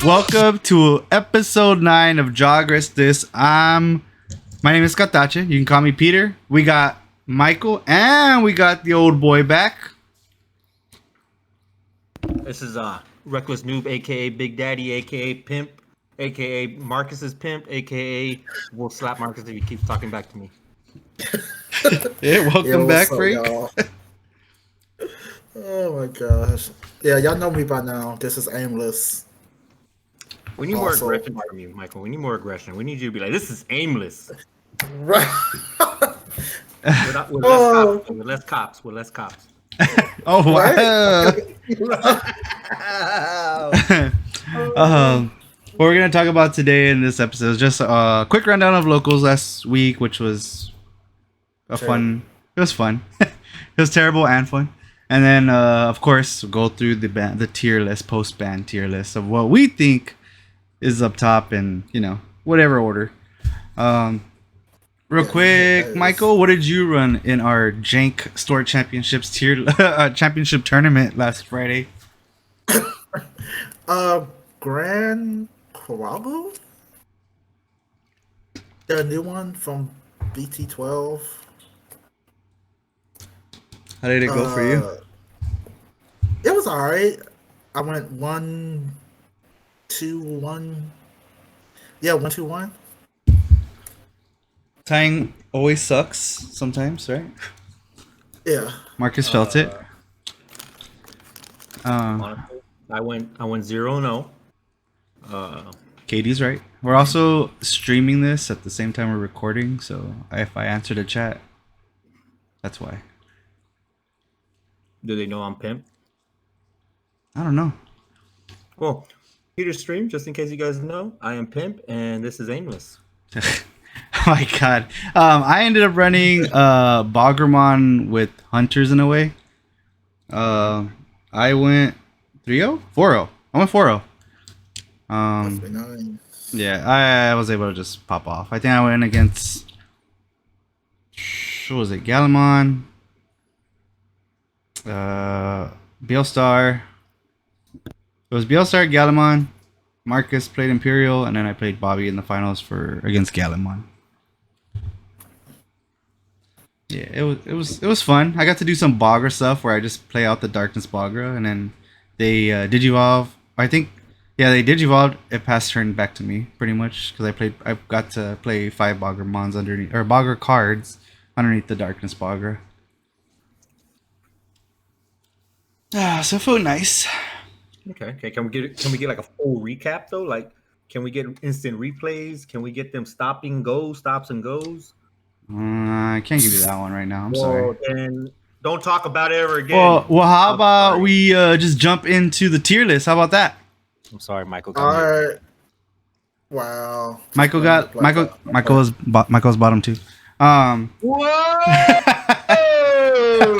Welcome to episode 9 of Jogress. My name is Katache. You can call me Peter. We got Michael and we got the old boy back. This is Reckless Noob, aka Big Daddy, aka Pimp, aka Marcus's Pimp, aka we'll slap Marcus if he keeps talking back to me. Yeah, welcome back, Frank. Oh my gosh. Yeah, y'all know me by now. This is Aimless. We need more aggression from you, Michael. We need more aggression. We need you to be like, this is aimless. Right. With less cops. Oh, wow. What we're going to talk about today in this episode is just a quick rundown of locals last week, which was fun. It was fun. It was terrible and fun. And then, of course, we'll go through the tier list, post-ban tier list of what we think is up top in, whatever order. Real quick, Michael, what did you run in our Jank Store Championships Championship Tournament last Friday? Grand Quabu? The new one from BT12. How did it go for you? It was alright. I went 1-2-1. Yeah, 1-2-1. Tying always sucks sometimes, right? Yeah. Marcus felt it. Honestly, I went 0-0. Katie's right. We're also streaming this at the same time we're recording, so if I answer the chat, that's why. Do they know I'm Pimp? I don't know. Well, Peter's stream, just in case you guys know, I am Pimp, and this is Aimless. Oh my god. I ended up running Bogremon with Hunters in a way. I went 3-0? 4-0. I went 4-0. Nice. Yeah, I was able to just pop off. I think I went against, what was it, Gallimon, Beelstar. It was Beelstar, Gallimon, Marcus played Imperial, and then I played Bobby in the finals against Gallimon. Yeah, it was fun. I got to do some Bogra stuff where I just play out the Darkness Bogra, and then they Digivolve. I think, yeah, they Digivolved. It passed turn back to me pretty much because I got to play 5 Bogremons underneath, or Bogra cards underneath the Darkness Bogra. So it felt nice. Okay. Can we get like a full recap though? Like, can we get instant replays? Can we get them stops and goes? I can't give you that one right now. I'm sorry. Then don't talk about it ever again. Well, how about we just jump into the tier list? How about that? I'm sorry, Michael. All right. Wow. Michael's bottom 2. What?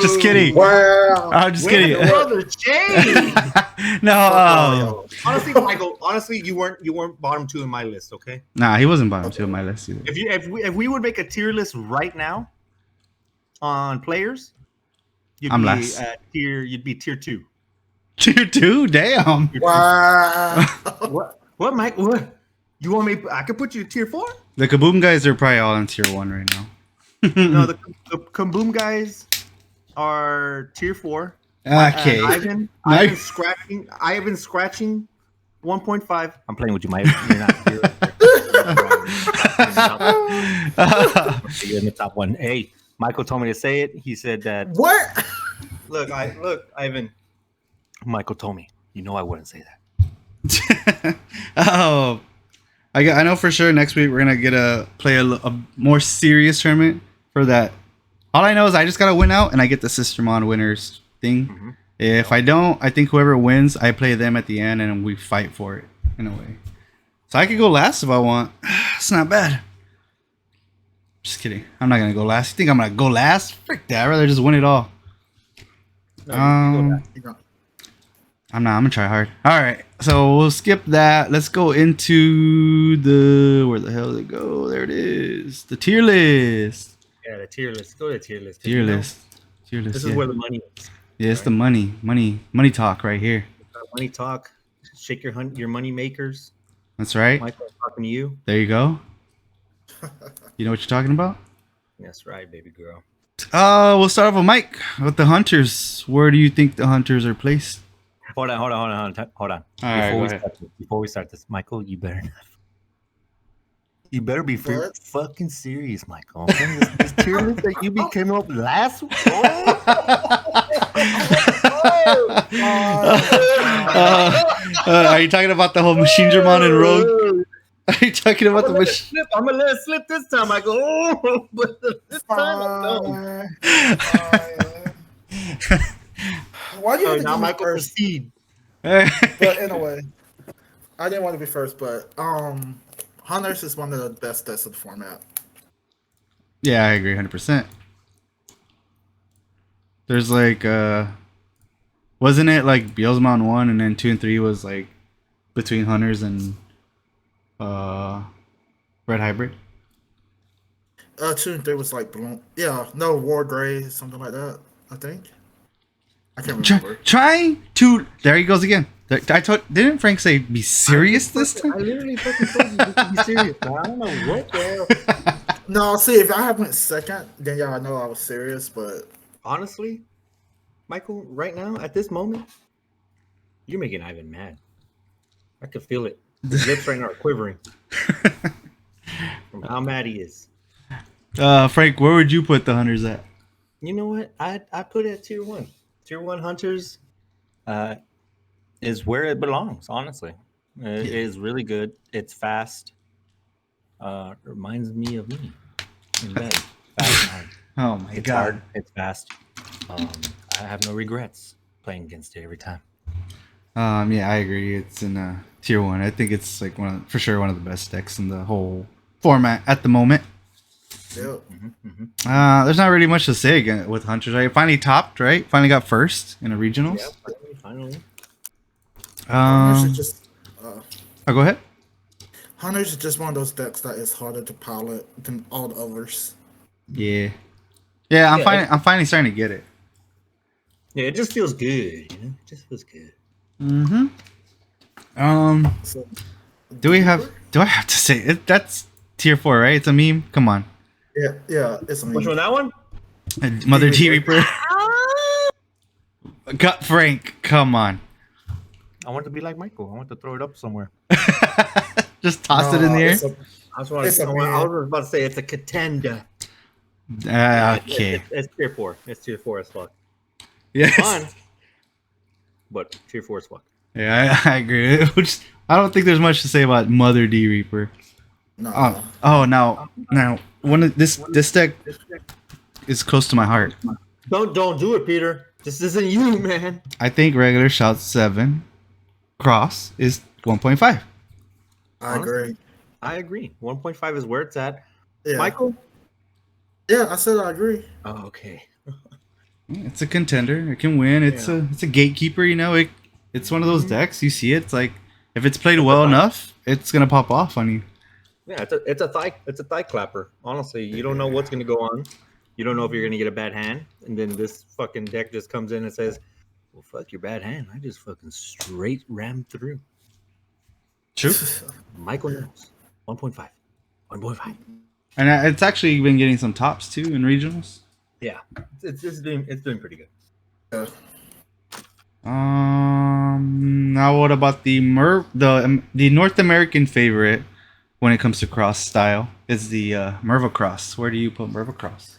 Just kidding. Wow. I'm just kidding. No. Honestly, Michael. Honestly, you weren't bottom 2 in my list. Okay. Nah, he wasn't bottom 2 in my list either. If we would make a tier list right now on players, I'm last. You'd be tier 2. Tier 2? Damn. Wow. What, Mike? What? You want me? I could put you to tier 4. The Kaboom guys are probably all in tier 1 right now. No, the Kaboom guys are tier 4. Okay. Ivan scratching 1.5. I'm playing with you, Mike. You're you're in the top 1. Hey, Michael told me to say it. He said that. What? Look, Ivan. Michael told me. You know I wouldn't say that. Oh, I know for sure next week we're gonna play a more serious tournament for that. All I know is I just gotta win out and I get the Sistermon winners thing. Mm-hmm. If I don't, I think whoever wins, I play them at the end and we fight for it in a way. So I could go last if I want. It's not bad. Just kidding. I'm not gonna go last. You think I'm gonna go last? Frick that. I'd rather just win it all. No, I'm gonna try hard. All right, so we'll skip that. Let's go into where the hell did it go? There it is. The tier list. Yeah, the tier list. Go to the tier list. Tier list. This is where the money is. Yeah, it's the money talk right here. Money talk. shake your money makers. That's right. Michael, I'm talking to you. There you go. You know what you're talking about? That's right, baby girl. We'll start off with Mike with the hunters. Where do you think the hunters are placed? Hold on. All right, go ahead. Before we start this, Michael, you better be What? fucking serious, Michael. This tier list that you came up last week. Are you talking about the whole machine German and rogue? Are you talking about the machine? I'm gonna let it slip this time, Michael. Oh, but this time, no. Why do you have to Now, give me Michael, first? proceed. But anyway, I didn't want to be first, but Hunters is one of the best decks of the format. Yeah, I agree 100%. There's like wasn't it like Beelzemon 1 and then 2 and 3 was like between hunters and red hybrid? 2 and 3 was like War Gray, something like that, I think. I can't remember. Trying to there he goes again. Didn't Frank say be serious this time? I literally fucking told you to be serious. I don't know what the hell. No, see, if I had went second, then I know I was serious, but Honestly, Michael, right now, at this moment, you're making Ivan mad. I can feel it. His lips right now are quivering from how mad he is. Frank, where would you put the hunters at? You know what? I put it at tier 1. Tier 1 Hunters is where it belongs, honestly. It is really good. It's fast. Reminds me of me in bed. Fast and hard. Oh my It's god. hard. It's fast. I have no regrets playing against it every time. Yeah, I agree. It's in tier 1. I think it's like for sure one of the best decks in the whole format at the moment. yeah. There's not really much to say again with hunters. Right? Finally topped, right? Finally got first in a regionals. Yeah, finally. Hunters is just Go ahead. Hunters is just one of those decks that is harder to pilot than all the others. Yeah. I'm finally starting to get it. Yeah, it just feels good. You know, it just feels good. So, Do I have to say it? That's tier 4, right? It's a meme. Come on. yeah, it's a Which meme. one? That one? Mother T Reaper. Got Frank. Come on. I want to be like Michael. I want to throw it up somewhere. Just toss it in the air. I was about to say it's a contender. Okay. It's tier 4. It's tier 4 as fuck. Yes. Fun, but tier 4 as fuck. Yeah, I agree. I don't think there's much to say about Mother D Reaper. No. Now one of this deck is close to my heart. Don't do it, Peter. This isn't you, man. I think regular Shout 7 Cross is 1.5. I agree. I agree. 1.5 is where it's at. Yeah. Michael? Yeah, I said I agree. Oh, okay. It's a contender. It can win. It's a gatekeeper. You know, it's one of those decks. You see it. It's like if it's played well enough, it's gonna pop off on you. Yeah, it's a thigh clapper. Honestly, you don't know what's gonna go on. You don't know if you're gonna get a bad hand, and then this fucking deck just comes in and says, "Well, fuck your bad hand. I just fucking straight rammed through." True. Michael knows. 1.5. 1.5. And it's actually been getting some tops too in regionals. Yeah, it's doing pretty good. Yeah. Now what about the North American favorite when it comes to cross style is the Merva Cross. Where do you put Merva Cross?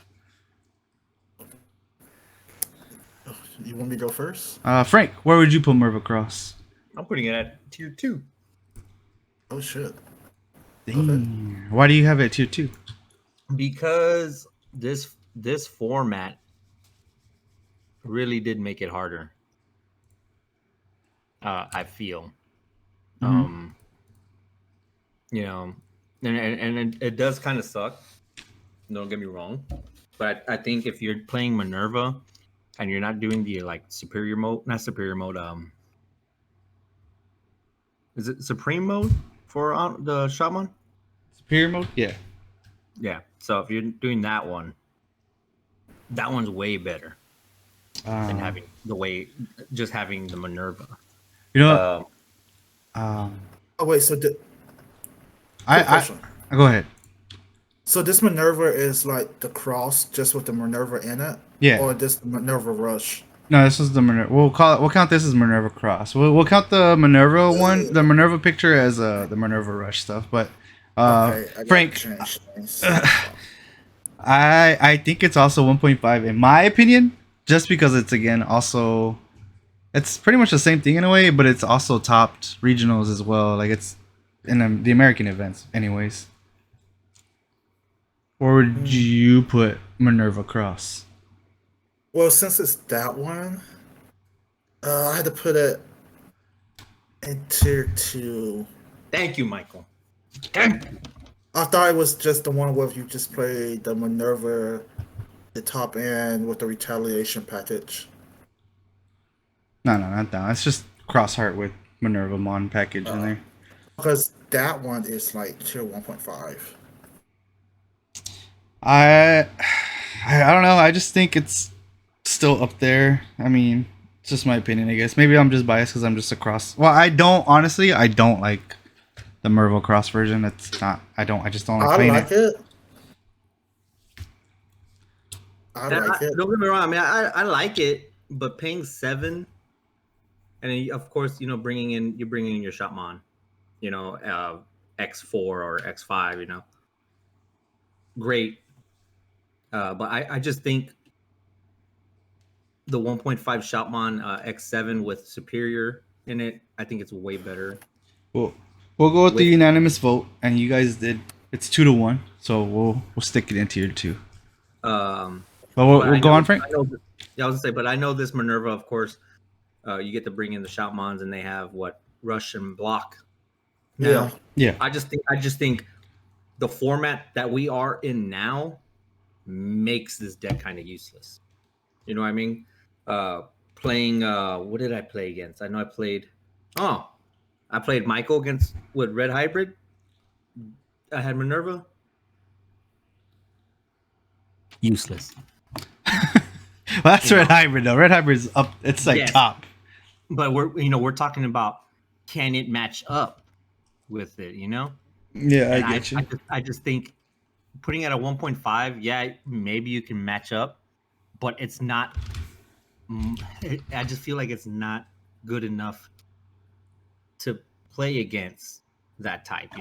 You want me to go first? Frank, where would you put Merva Cross? I'm putting it at tier 2. Oh shit. Dang. Why do you have it at tier 2? Because this format really did make it harder. I feel, you know, and it does kind of suck. Don't get me wrong, but I think if you're playing Minerva and you're not doing the like superior mode, not superior mode, is it supreme mode for the shaman? Superior mode? Yeah. Yeah. So if you're doing that one's way better than having having the Minerva. You know, Um, Oh wait, so quick I question. go ahead. So this Minerva is like the cross just with the Minerva in it, Yeah. or this Minerva Rush? No, this is the Minerva. We'll count this as Minerva Cross. We'll count the Minerva one, the Minerva picture as the Minerva Rush stuff. But Okay, I gotta Frank, change things. I think it's also 1.5 in my opinion, just because it's again also it's pretty much the same thing in a way, but it's also topped regionals as well. Like it's in the American events, anyways. Or would you put Minerva Cross? Well, since it's that one, I had to put it in tier 2. Thank you, Michael. Thank you. I thought it was just the one where you just play the Minerva, the top end with the retaliation package. No, not that. It's just Cross Heart with Minerva Mon package in there. Because that one is like tier 1.5. I I don't know. I just think it's still up there. I mean, it's just my opinion, I guess. Maybe I'm just biased because I'm just a cross. Well, I don't honestly. I don't like the Mervo Cross version. It's not. I don't. I just don't like I playing like it. it. I like it. Don't get me wrong. I mean, I like it, but paying 7, and then of course, you're bringing in your Shopmon, X4 or X5, great. But I just think the 1.5 Shopmon X7 with Superior in it, I think it's way better. We'll go with the unanimous vote, and you guys did. It's 2-1, so we'll stick it in tier 2. But we'll go on, Frank. I was gonna say, but I know this Minerva, of course. You get to bring in the Shopmons, and they have rush and block. Yeah. Yeah. I just think the format that we are in now makes this deck kind of useless. You know what I mean? Playing what did I play against? I know I played Michael with Red Hybrid. I had Minerva. Useless. Well, that's Red Hybrid though. Red Hybrid's up. It's like top. But we're talking about, can it match up with it? Yeah, And I get you. I just think putting it at 1.5, yeah, maybe you can match up, but it's not. I just feel like it's not good enough to play against that type.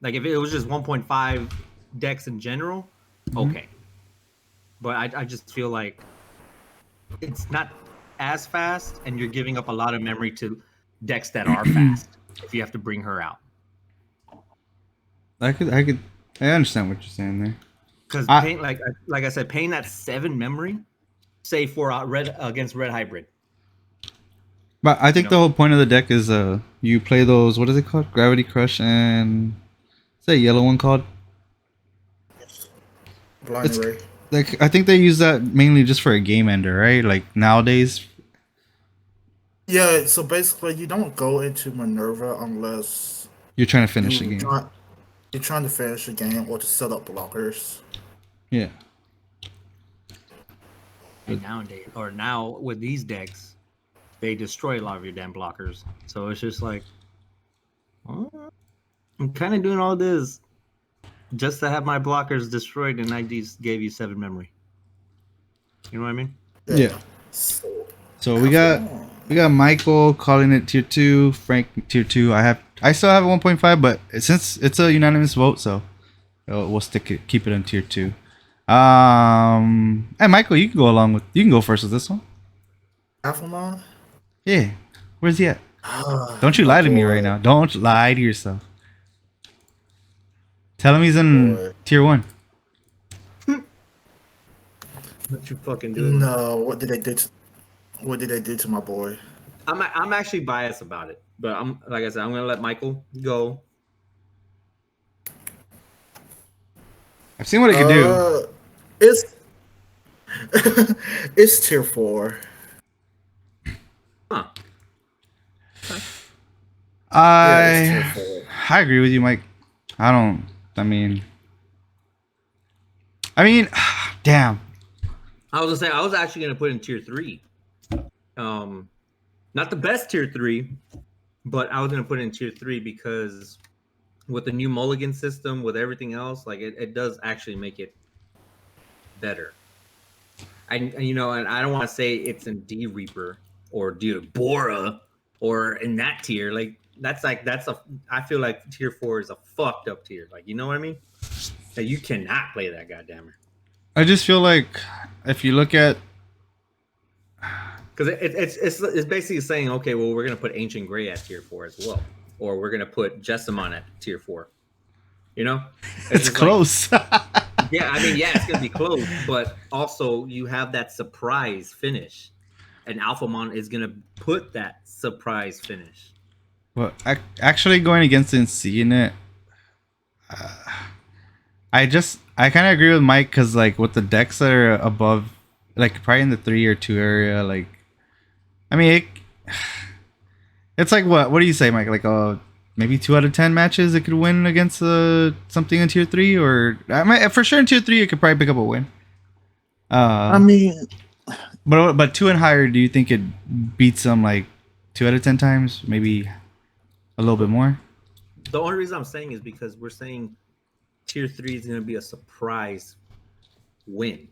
Like if it was just 1.5 decks in general, okay. But I just feel like it's not as fast, and you're giving up a lot of memory to decks that are fast if you have to bring her out. I understand what you're saying there. Because like I said, paying that 7 memory, say for against Red Hybrid. But I think the whole point of the deck is you play those, what is it called? Gravity Crush and what's that yellow one called? Blind Ray. Like I think they use that mainly just for a game ender, right? Like nowadays. Yeah, so basically you don't go into Minerva unless you're trying to finish the game. You're trying to finish the game or to set up blockers. Yeah. And now with these decks, they destroy a lot of your damn blockers. So it's just like, I'm kind of doing all this just to have my blockers destroyed, and I just gave you 7 memory. You know what I mean? Yeah. So we got Michael calling it tier 2, Frank tier 2. I still have a 1.5, but since it's a unanimous vote, so we'll keep it in tier 2. And Michael, you can go first with this one. Alphamon? Yeah. Where's he at? Don't you lie to me right now. Don't lie to yourself. Tell him he's in tier 1. What you fucking doing? No, what did they do to my boy? I'm actually biased about it, but I'm gonna let Michael go. I've seen what it can do. It's tier 4. Huh. I agree with you, Mike. I mean, damn. I was actually gonna put in tier 3. Not the best tier 3, but I was gonna put it in tier 3 because with the new mulligan system, with everything else, like it does actually make it better. And I don't want to say it's in D Reaper or D Bora or in that tier. Like that's I feel like tier 4 is a fucked up tier. Like, you know what I mean? That you cannot play that goddamn. I just feel like if you look at, because it's basically saying, okay, well, we're gonna put Ancient Gray at tier 4 as well, or we're gonna put Jessamon at tier 4. You know, it's close. Like, yeah, I mean, yeah, it's gonna be close, but also you have that surprise finish, and Alphamon is gonna put that surprise finish. Well, actually going against it and seeing it, I kind of agree with Mike because like with the decks that are above, like probably in the 3 or 2 area, like, I mean, it's like what do you say, Mike? Like maybe 2 out of 10 matches it could win against something in tier 3, or I mean, for sure in tier 3 it could probably pick up a win. I mean, but 2 and higher, do you think it beats them like 2 out of 10 times, maybe a little bit more? The only reason I'm saying is because we're saying tier 3 is going to be a surprise win.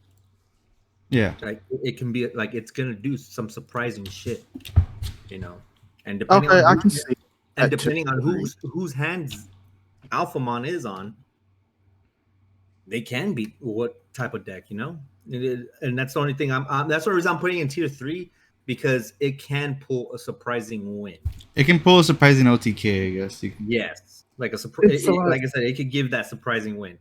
Yeah, like it can be like it's going to do some surprising shit, and depending I can see. And depending on whose hands Alphamon is on, they can beat what type of deck, and that's the only thing that's the reason I'm putting in tier 3, because it can pull a surprising win. It can pull a surprising OTK, I guess. Yes, like a surprise. Like I said, it could give that surprising win.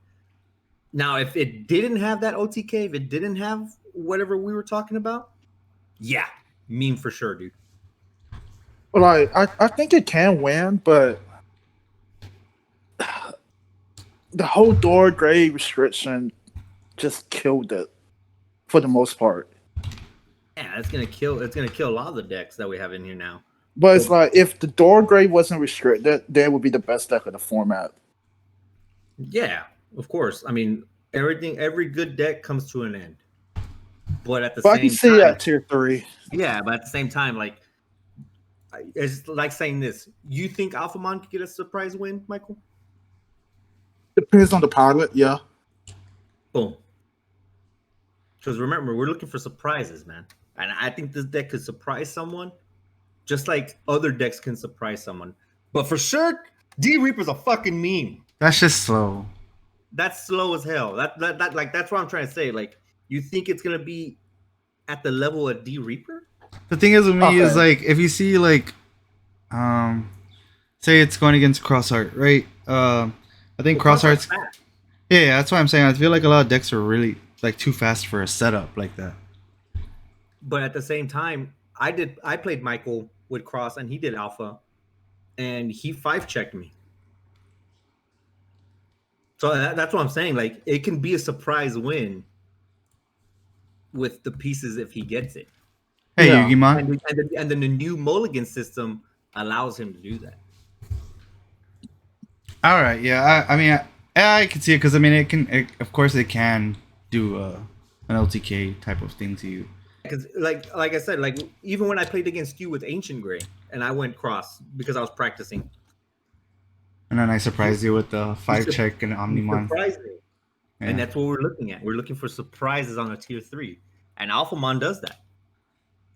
Now, if it didn't have that OTK, if it didn't have whatever we were talking about, yeah, meme for sure, dude. Well, I think it can win, but the whole door gray restriction just killed it for the most part. Yeah, it's gonna kill a lot of the decks that we have in here now. But it's like if the door gray wasn't restricted, that would be the best deck of the format. Yeah, of course. I mean, every good deck comes to an end. But at the same time, I can see it at tier 3. Yeah, but at the same time, like, it's like saying this. You think Alphamon could get a surprise win, Michael? Depends on the pilot, yeah. Boom. Because remember, we're looking for surprises, man. And I think this deck could surprise someone, just like other decks can surprise someone. But for sure, D Reaper's a fucking meme. That's just slow. That's slow as hell. That like that's what I'm trying to say. Like, you think it's gonna be at the level of D Reaper? The thing is with me is like if you see like, say it's going against Crossheart, right? I think Crossheart's. Yeah, that's why I'm saying I feel like a lot of decks are really like too fast for a setup like that. But at the same time, I played Michael with Cross and he did Alpha, and he 5-checked me. So that's what I'm saying. Like, it can be a surprise win with the pieces if he gets it. Hey, yeah. Yugimon. And then the new Mulligan system allows him to do that. All right, yeah. I mean, I can see it because I mean, of course, it can do an LTK type of thing to you. Because like I said, like even when I played against you with Ancient Gray and I went Cross because I was practicing. And then I surprised you with the 5-check and Omnimon. Surprised me. Yeah. And that's what we're looking at. We're looking for surprises on a tier 3. And Alphamon does that.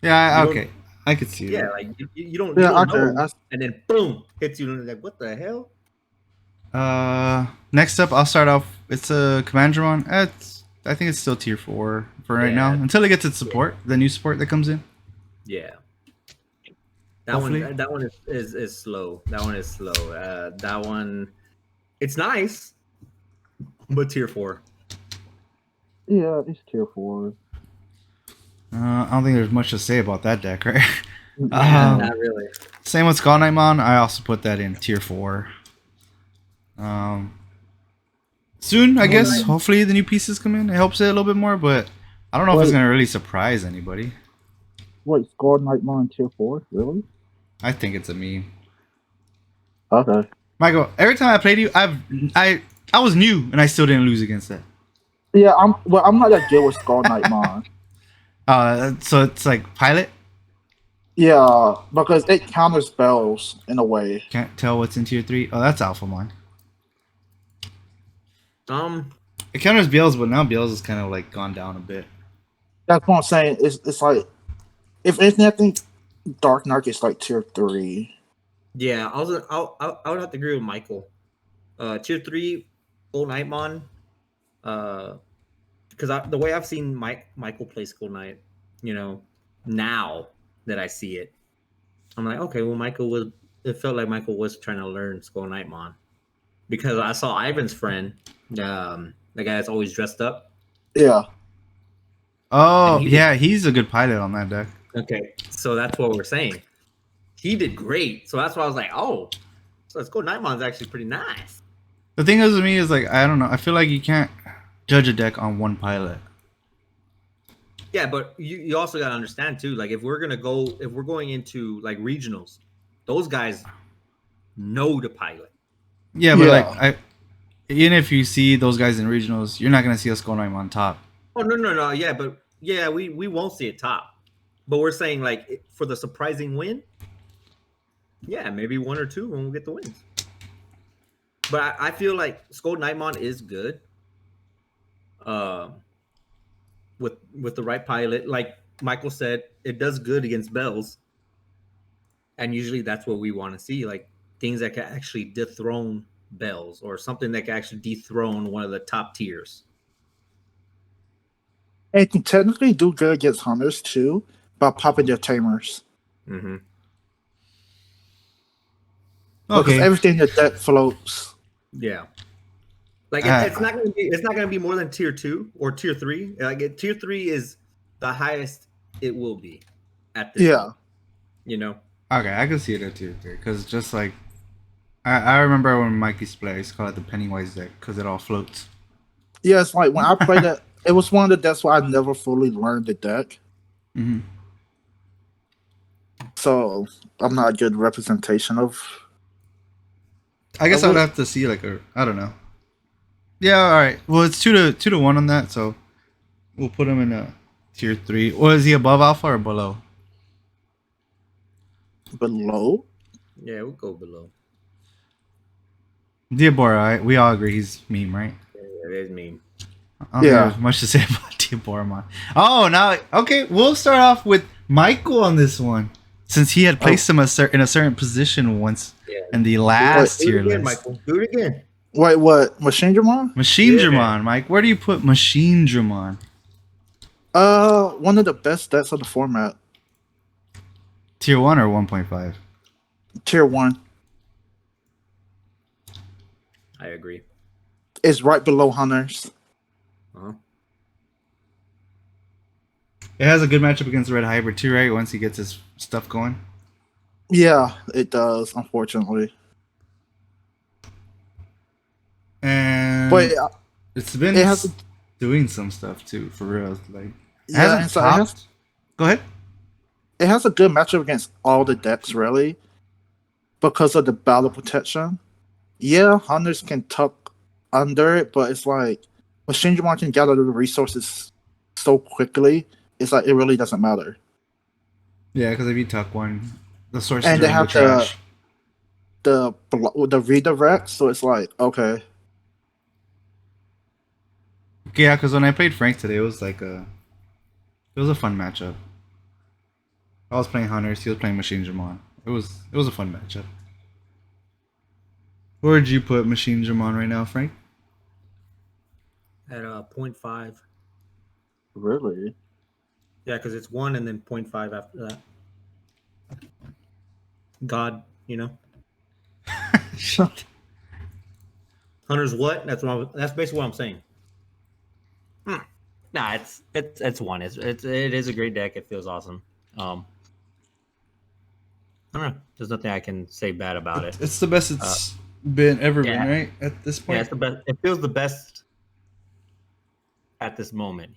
Yeah, okay. I could see that. Yeah, like you don't know. And then boom, hits you like, what the hell? Next up, I'll start off. It's a Commandramon. I think it's still tier 4 for right now until it gets its support, the new support that comes in. Yeah. That one is slow. That one is slow. That one, it's nice, but tier 4. Yeah, it's tier 4. I don't think there's much to say about that deck, right? Not really. Same with Skull Knightmon. I also put that in tier 4. Soon, I guess. Hopefully, the new pieces come in. It helps it a little bit more, but I don't know if it's gonna really surprise anybody. Wait, Skull Knightmon tier 4? Really? I think it's a meme. Okay. Michael, every time I played you, I was new and I still didn't lose against that. Yeah, I'm not that good with Skull Knightmon. So it's like pilot? Yeah, because it counters spells in a way. Can't tell what's in tier 3. Oh, that's Alphamon. Um, It counters Beals, but now Beals is kind of like gone down a bit. That's what I'm saying. It's like if anything, I think Dark Knight is like tier 3. yeah, I would have to agree with Michael. Tier 3, Gold Knightmon. Because the way I've seen Michael play Skull Knight, now that I see it, I'm like, okay, well, it felt like Michael was trying to learn Skull Knightmon because I saw Ivan's friend, the guy that's always dressed up. Yeah. Oh, he's a good pilot on that deck. Okay, so that's what we're saying. He did great, so that's why I was like, oh, so Skull Knightmon's actually pretty nice. The thing is with me is like, I don't know. I feel like you can't judge a deck on one pilot. Yeah, but you also got to understand too, like if we're going into like regionals, those guys know the pilot. Yeah, but like even if you see those guys in regionals, you're not gonna see us going right on top. Oh no, yeah, but yeah, we won't see it top. But we're saying like for the surprising win, yeah, maybe one or two when we'll get the wins. But I feel like Skull Knightmon is good. With the right pilot, like Michael said, it does good against Bells. And usually that's what we want to see, like things that can actually dethrone Bells or something that can actually dethrone one of the top tiers. And it can technically do good against hunters too by popping their tamers. Mm-hmm. Because everything in the deck floats. Yeah. Like it's not gonna be more than tier 2 or tier 3. Like tier 3 is the highest it will be at this point, Okay, I can see it at tier 3 because just like I remember when Mike used to play, I used to call it the Pennywise deck because it all floats. Yeah, it's like when I played that, it was one of the decks where I never fully learned the deck. Mm-hmm. So I'm not a good representation of. I guess I would have to see like I don't know. Yeah, all right. Well, it's 2-1 on that, so we'll put him in a tier 3. Or is he above Alpha or below? Below? Yeah, we'll go below. Diabora, we all agree he's meme, right? Yeah, it is meme. I don't have much to say about Diabora. Oh, now okay, we'll start off with Michael on this one, since he had placed him in a certain position once in the last tier list. Michael, do it again. Wait, what? Machine Dramon? Machine Dramon, Mike. Where do you put Machine Dramon? One of the best decks of the format. Tier 1 or 1.5? Tier 1. I agree. It's right below Hunters. Uh-huh. It has a good matchup against Red Hybrid too, right? Once he gets his stuff going. Yeah, it does, unfortunately. And but it's been doing some stuff too, for real. Like, go ahead. It has a good matchup against all the decks, really, because of the battle protection. Yeah, Hunters can tuck under it, but it's like Machine Dramon can gather the resources so quickly. It's like it really doesn't matter. Yeah, because if you tuck one, the sources and they have trash. the redirect, so it's like okay. Yeah, because when I played Frank today, it was a fun matchup. I was playing Hunters, he was playing Machine Dramon. It was a fun matchup. Where'd you put Machine Dramon right now, Frank? At 0.5. Really? Yeah, because it's 1 and then 0.5 after that. God, Shut. Hunters what? That's basically what I'm saying. Nah, it's 1. It is a great deck. It feels awesome. I don't know. There's nothing I can say bad about it. It's the best it's been, right? At this point. Yeah, it's the best. It feels the best at this moment,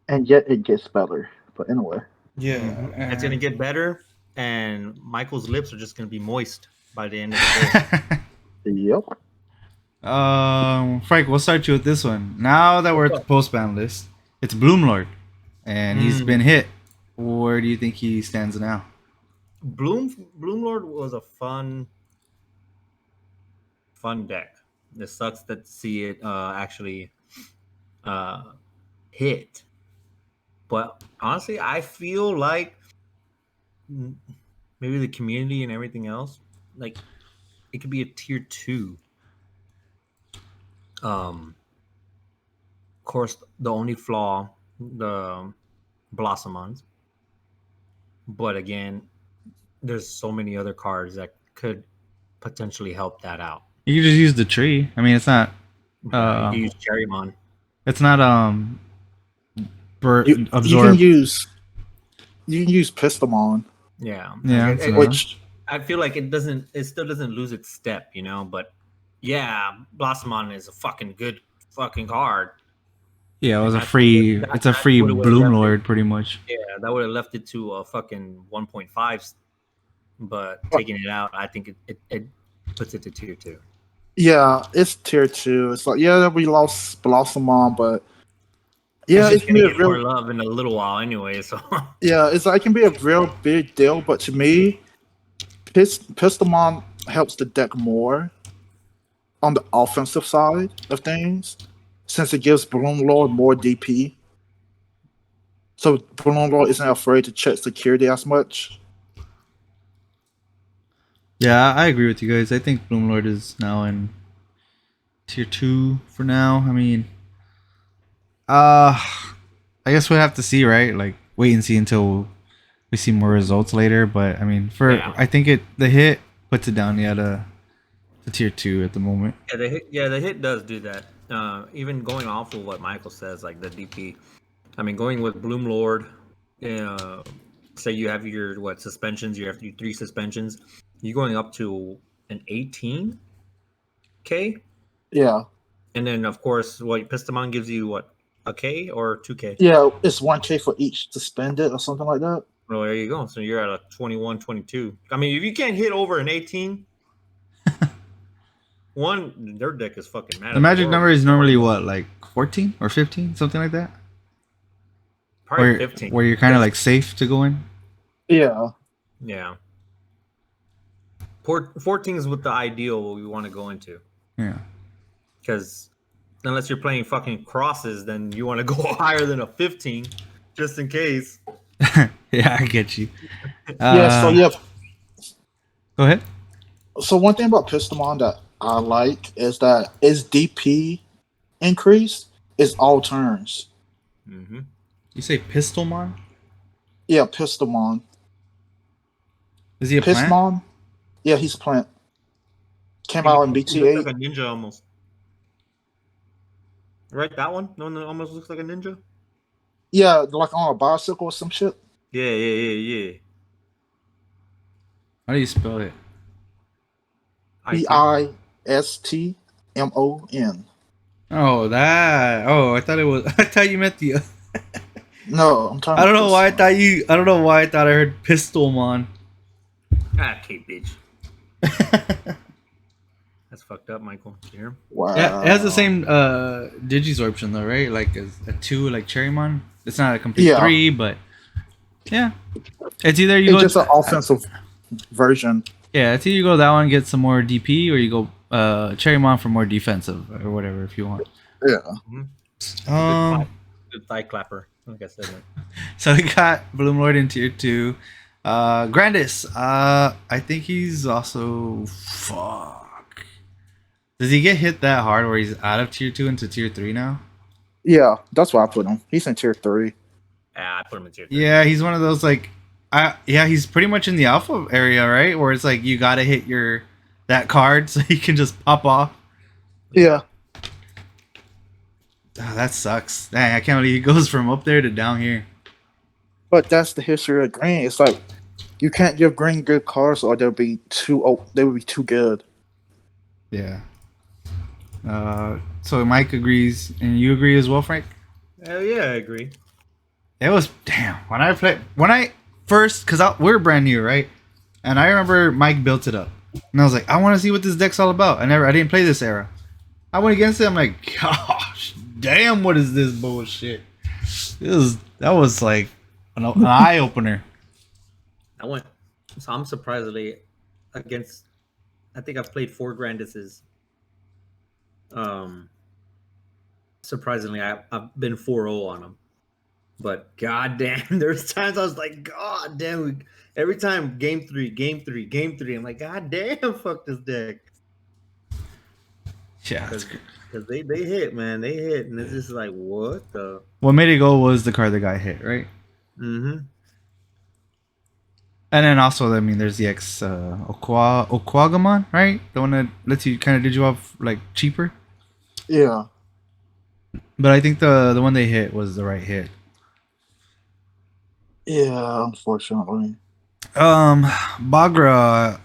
And yet it gets better. But anyway. Yeah. It's gonna get better, and Michael's lips are just gonna be moist by the end of the day. Yep. Frank, we'll start you with this one. Now that we're at the post-ban list, it's Bloomlord, and he's been hit. Where do you think he stands now? Bloomlord was a fun deck. It sucks to see it actually hit. But honestly, I feel like maybe the community and everything else, like it could be a tier 2. Of course, the only flaw, the Blossomons. But again, there's so many other cards that could potentially help that out. You can just use the tree. I mean, it's not. You can use Cherrymon. It's not You absorb. can use Pistomon, Yeah. Yeah, which I feel like it still doesn't lose its step, you know, but yeah, Blossomon is a fucking good fucking card. Yeah, it was And a free. It's a free what it would've left Bloomlord, pretty much. Yeah, that would have left it to a fucking 1.5, but taking it out, I think it puts it to tier 2. yeah, it's tier 2. It's like we lost Blossomon, but Yeah, it it's can gonna be a get more real love in a little while anyway. So it can be a real big deal. But to me, Pistomon helps the deck more on the offensive side of things, since it gives Bloomlord more DP. So Bloomlord isn't afraid to check security as much. Yeah, I agree with you guys. I think Bloomlord is now in tier 2 for now. I mean, I guess we'll have to see, right? Like, wait and see until we see more results later. But I mean, I think the hit puts it down to tier 2 at the moment. Yeah, the hit does do that. Even going off of what Michael says, like the DP. I mean, going with Bloomlord, say you have your suspensions, you have your 3 suspensions, you're going up to an 18k. Yeah. And then of course, what Pistomon gives you, what, a K or 2k? Yeah, it's 1k for each suspended or something like that. Well, there you go. So you're at a 21, 22. I mean, if you can't hit over an 18, their deck is fucking mad. The magic number is normally what, like 14 or 15, something like that. Probably 15. Where you're kind of like safe to go in. Yeah. Yeah. 14 is what the ideal we want to go into. Yeah. Because unless you're playing fucking crosses, then you want to go higher than a 15, just in case. Yeah, I get you. Go ahead. So one thing about Pistomon that I like is that its DP increase is all turns. Mm-hmm. You say Pistolmon? Yeah, Pistomon. Is he a plant? Pistomon? Yeah, he's a plant. Came out in BT8. He looks like a ninja almost. Right, that one? No, almost looks like a ninja. Yeah, like on a bicycle or some shit. Yeah. How do you spell it? Pistmon. Oh, that. Oh, I thought it was. I thought you meant the. No, I'm talking. I don't know why I thought you. I don't know why I thought I heard Pistolmon. Okay, bitch. That's fucked up, Michael. You hear him? Wow. Yeah, it has the same Digisorption though, right? Like a 2, like Cherrymon. It's not a complete 3, but yeah, it's either you it's just an offensive version. Yeah, it's either you go that one, get some more DP, or you go Cherrymon for more defensive or whatever if you want. Yeah. Mm-hmm. Good thigh clapper, like I said. So we got Bloomlord in tier 2. Grandis, I think he's also fuck. Does he get hit that hard where he's out of tier 2 into tier 3 now? Yeah, that's why I put him. He's in tier 3. Yeah, I put him in tier 3. Yeah, he's one of those like, he's pretty much in the alpha area, right? Where it's like you gotta hit that card so he can just pop off. Yeah. Oh, that sucks. Dang, I can't believe he goes from up there to down here. But that's the history of green. It's like you can't give green good cards, or they would be too good. Yeah. So Mike agrees, and you agree as well, Frank? Hell yeah, I agree. It was when I first, because we're brand new, right? And I remember Mike built it up, and I was like, I want to see what this deck's all about. I didn't play this era. I went against it. I'm like, gosh, damn, what is this bullshit? That was like an eye opener. I went So I'm surprisingly against. I think I've played 4 Granduses. Surprisingly, I've been 4-0 on them. But goddamn, there's times I was like, God damn, every time game 3, game 3, game 3, I'm like, God damn, fuck this deck. Yeah. Because they hit, man. They hit. And it's just like, what the? What made it go was the card that got hit, right? Mm-hmm. And then also, I mean, there's the Oquagamon, right? The one that lets you kind of did you off like cheaper. Yeah. But I think the one they hit was the right hit. Yeah, unfortunately. Bagra.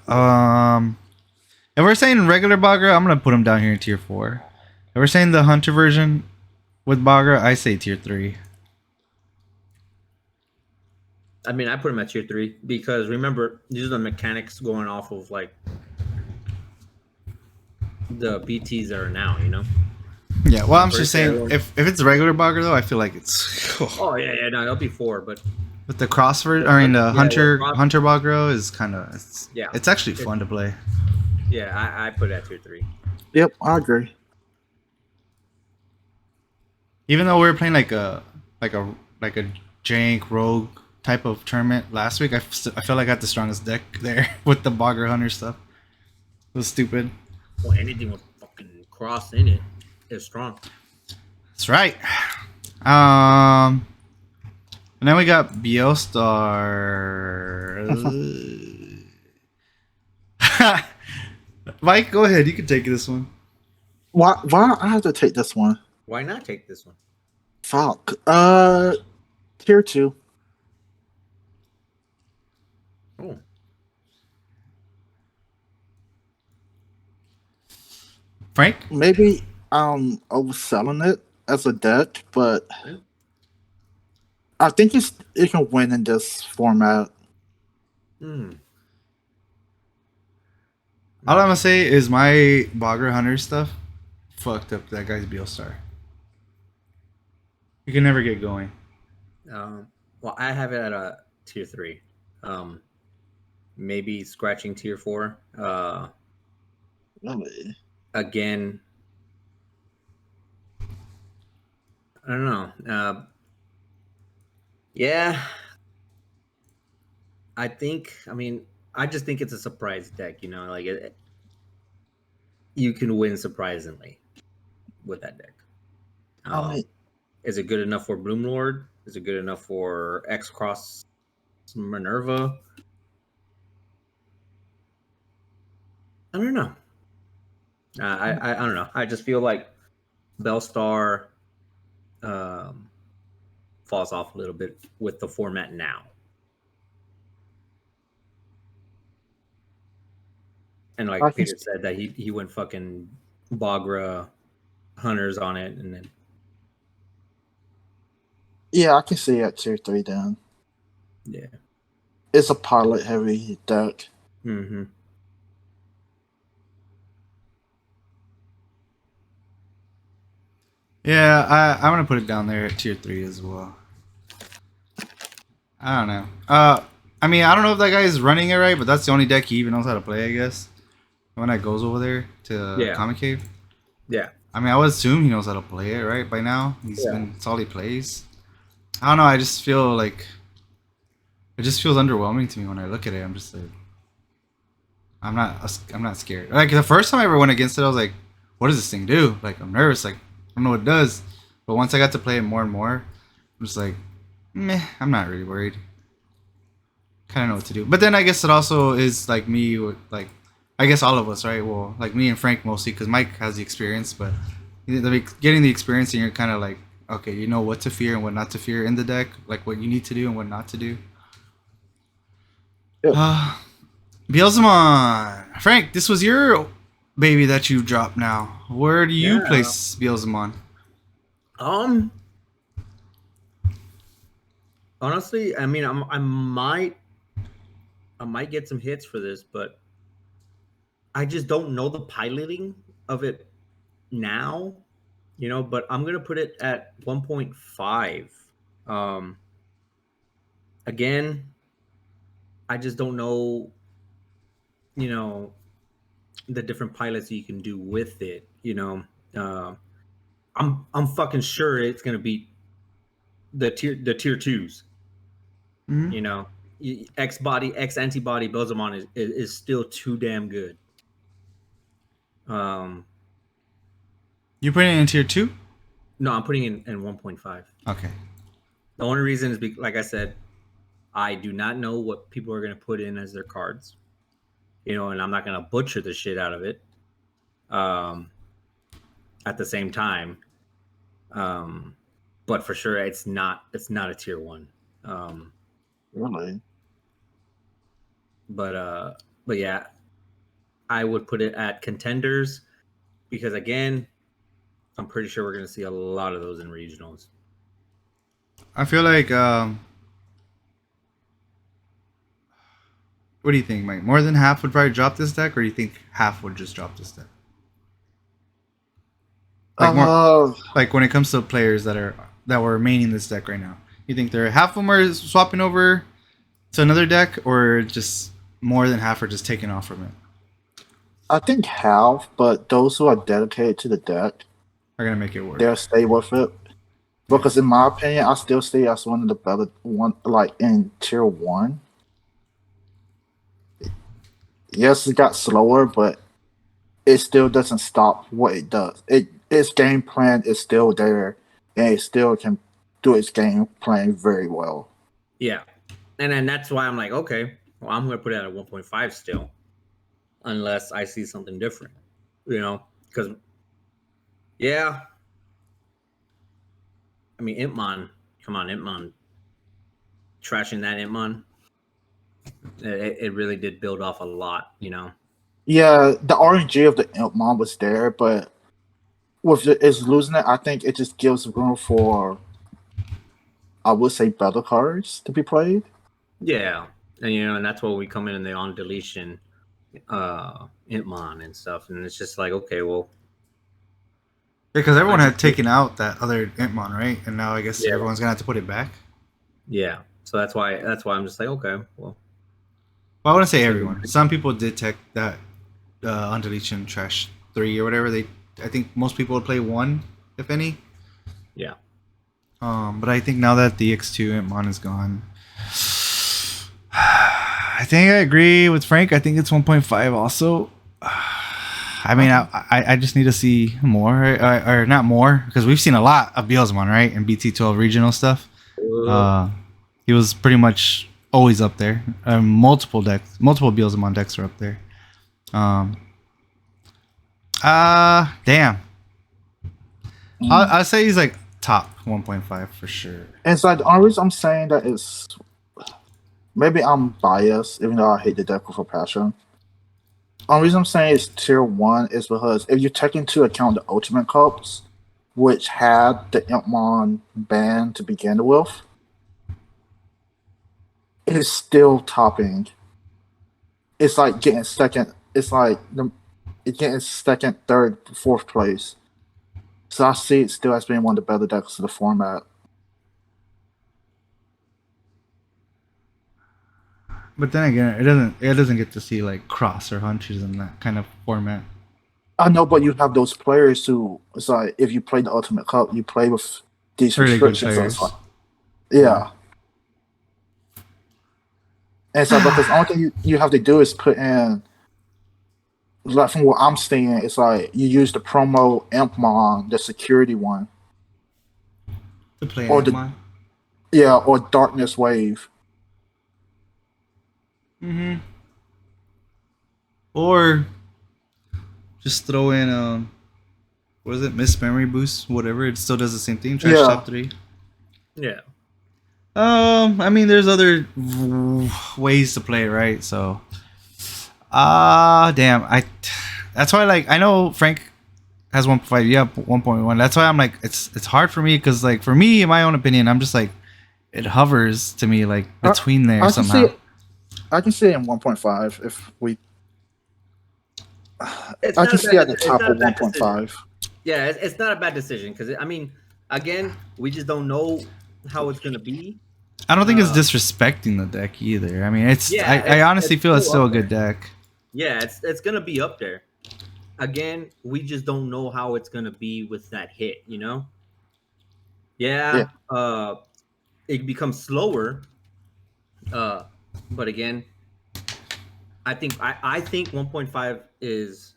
If we're saying regular Bagra, I'm gonna put him down here in tier 4. If we're saying the Hunter version with Bagra, I say tier 3. I mean, I put him at tier 3 because remember, these are the mechanics going off of like the BTs that are now, you know? Yeah, well, I'm just First saying everyone- if it's regular Bagra though, I feel like it's Oh, yeah, no, it'll be 4, but with the crossword. I mean, the Yeah, Hunter well, Hunter Bagra is kind of Yeah. It's actually fun to play. yeah, I put it at tier 3. Yep, I agree. Even though we were playing like a jank rogue type of tournament last week, I feel like I got the strongest deck there with the Bagra Hunter stuff. It was stupid. Well, anything with fucking cross in it is strong. That's right. And then we got Biostar. Mike, go ahead. You can take this one. Why I have to take this one? Why not take this one? Fuck. Tier 2. Oh, Frank? Maybe overselling it as a deck, but Yeah. I think it can win in this format. hmm. All I'm gonna say is my Bagra Hunter stuff fucked up that guy's Biostar. You can never get going. Well, I have it at a tier 3. Maybe scratching tier 4. Really? Again, I don't know. Yeah, I just think it's a surprise deck. You know, like you can win surprisingly with that deck. I mean, Is it good enough for Bloomlord? Is it good enough for X Cross Minerva? I don't know. I don't know. I just feel like Bellstar falls off a little bit with the format now. And like Peter said, that he went fucking Bagra Hunters on it, and then yeah, I can see it at tier 3 then. yeah. It's a pilot heavy deck. Mm-hmm. Yeah, I'm gonna put it down there at tier 3 as well. I don't know. I mean, I don't know if that guy is running it right, but that's the only deck he even knows how to play, I guess. When that goes over there to Comic Cave. Yeah. I mean, I would assume he knows how to play it, right? By now, it's all he plays. I don't know. I just feel like it just feels underwhelming to me when I look at it. I'm just like, I'm not scared. Like the first time I ever went against it, I was like, what does this thing do? Like I'm nervous. Like I don't know what it does. But once I got to play it more and more, I'm just like, meh. I'm not really worried. Kind of know what to do. But then I guess it also is like me with like, I guess all of us, right? Well, like me and Frank mostly, because Mike has the experience. But getting the experience, and you're kind of like, okay, you know what to fear and what not to fear in the deck, like what you need to do and what not to do. Yep. Beelzemon. Frank, this was your baby that you dropped now. Where do you place Beelzemon? Honestly, I mean, I might get some hits for this, but I just don't know the piloting of it now, you know, but I'm going to put it at 1.5. Again, I just don't know, you know, the different pilots you can do with it. Uh, I'm fucking sure it's gonna beat the tier twos. Mhm. You know, X body, X antibody Bozomon is still too damn good. You put it in tier 2? No, I'm putting in 1.5. Okay. The only reason is like I said, I do not know what people are gonna put in as their cards. And I'm not gonna butcher the shit out of it. At the same time, but for sure, it's not a tier 1. Really? But yeah, I would put it at contenders because again, I'm pretty sure we're gonna see a lot of those in regionals. I feel like what do you think, Mike? More than half would probably drop this deck, or do you think half would just drop this deck? Like more, Uh, like when it comes to players that were maining this deck right now, you think they're half of them are swapping over to another deck, or just more than half are just taking off from it? I think half, but those who are dedicated to the deck, Are gonna make it work. they'll stay with it. Because in my opinion, I still see it as one of the better one, like in tier 1. Yes, it got slower, but it still doesn't stop what it does. Its game plan is still there, and it still can do its game plan very well. Yeah, and then that's why I'm like, okay, well, I'm gonna put it at 1.5 still, unless I see something different. Because yeah, I mean, Impmon, come on, Impmon, trashing that Impmon, it really did build off a lot. Yeah, the RNG of the Impmon was there, but with it's losing it, I think it just gives room for, I would say, better cards to be played. Yeah, and that's where we come in and they on deletion, Impmon and stuff, and it's just like, okay, well, Because everyone had taken out that other Intmon, right? And now I guess Yeah. everyone's gonna have to put it back. yeah. So that's why I'm just like, okay, well, Well, I wouldn't say everyone. Some people did take that undeletion trash 3 or whatever. I think most people would play 1, if any. yeah. But I think now that the X2 Intmon is gone, I think I agree with Frank. I think it's 1.5 also. I mean, I just need to see more, or not more, because we've seen a lot of Beelzemon, right? In BT12 regional stuff. He was pretty much always up there. Multiple Beelzemon decks are up there. Damn. I'll say he's like top 1.5 for sure. And it's like the only reason I'm saying that is maybe I'm biased, even though I hate the deck with a passion. Only reason I'm saying it's tier 1 is because if you take into account the Ultimate Cups, which had the Impmon ban to begin with, it is still topping. It's like getting second. It's like it's getting second, third, fourth place. So I see it still as being one of the better decks of the format. But then again, it doesn't get to see like cross or hunches in that kind of format. I know, but you have those players who, it's like, if you play the Ultimate Cup, you play with these Really good restrictions. So players. it's like, yeah. And so, because the only thing you have to do is put in, like from what I'm seeing, it's like you use the promo Impmon, the security one, To play or Intmon. or Darkness Wave. Or just throw in what is it? Miss Memory Boost, whatever. It still does the same thing. Trash top 3. Yeah. I mean, there's other ways to play it, right? So, damn. That's why, like, I know Frank has 1.5. Yeah, 1.1. That's why I'm like, it's hard for me because, like, for me, in my own opinion, I'm just like, it hovers to me like between there somehow. I can see it in 1.5 if we. It's I not can a see bad- at the it's top not a of bad 1.5. Yeah, it's not a bad decision because I mean, again, we just don't know how it's gonna be. I don't think it's disrespecting the deck either. I mean, I honestly feel it's still a good deck. Yeah, it's gonna be up there. Again, we just don't know how it's gonna be with that hit. You know. Yeah. It becomes slower. But again, I think 1.5 is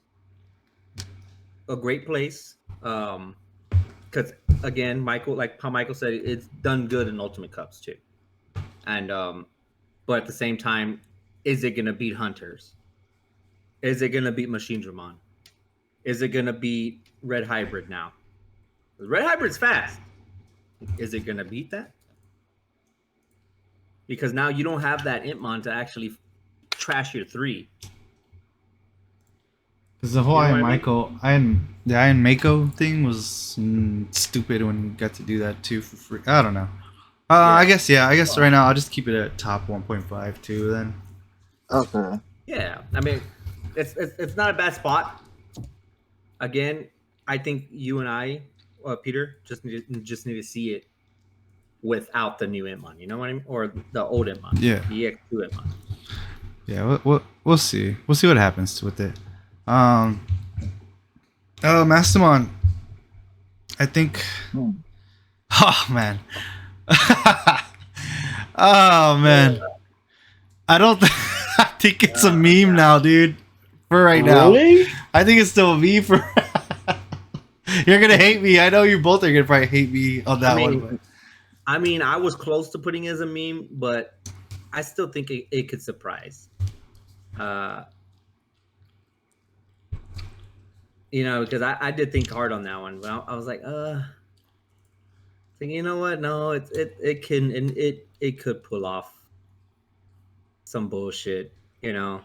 a great place. Because again, Michael, like how Michael said, it's done good in Ultimate Cups too. And but at the same time, is it gonna beat Hunters? Is it gonna beat Machine Dramon? Is it gonna beat Red Hybrid now? Red Hybrid's fast. Is it gonna beat that? Because now you don't have that Intmon to actually trash your 3. Because the whole Iron Mako thing was stupid when you got to do that too for free. I don't know. I guess right now I'll just keep it at top 1.5 too then. Okay. Yeah, I mean, it's not a bad spot. Again, I think you and I, Peter, just need to see it without the new Intmon. You know what I mean? Or the old Intmon. Yeah. The EX2 Intmon. Yeah, we'll see. We'll see what happens with it. Mastamon. I think. Oh man. Oh man. I don't. I think it's a meme now, dude. For right now. I think it's still a meme for. You're gonna hate me. I know you both are gonna probably hate me on that one. But. I mean, I was close to putting it as a meme, but I still think it could surprise. You know, because I did think hard on that one, but I was like, thinking, you know what? No, it can, and it could pull off some bullshit, you know,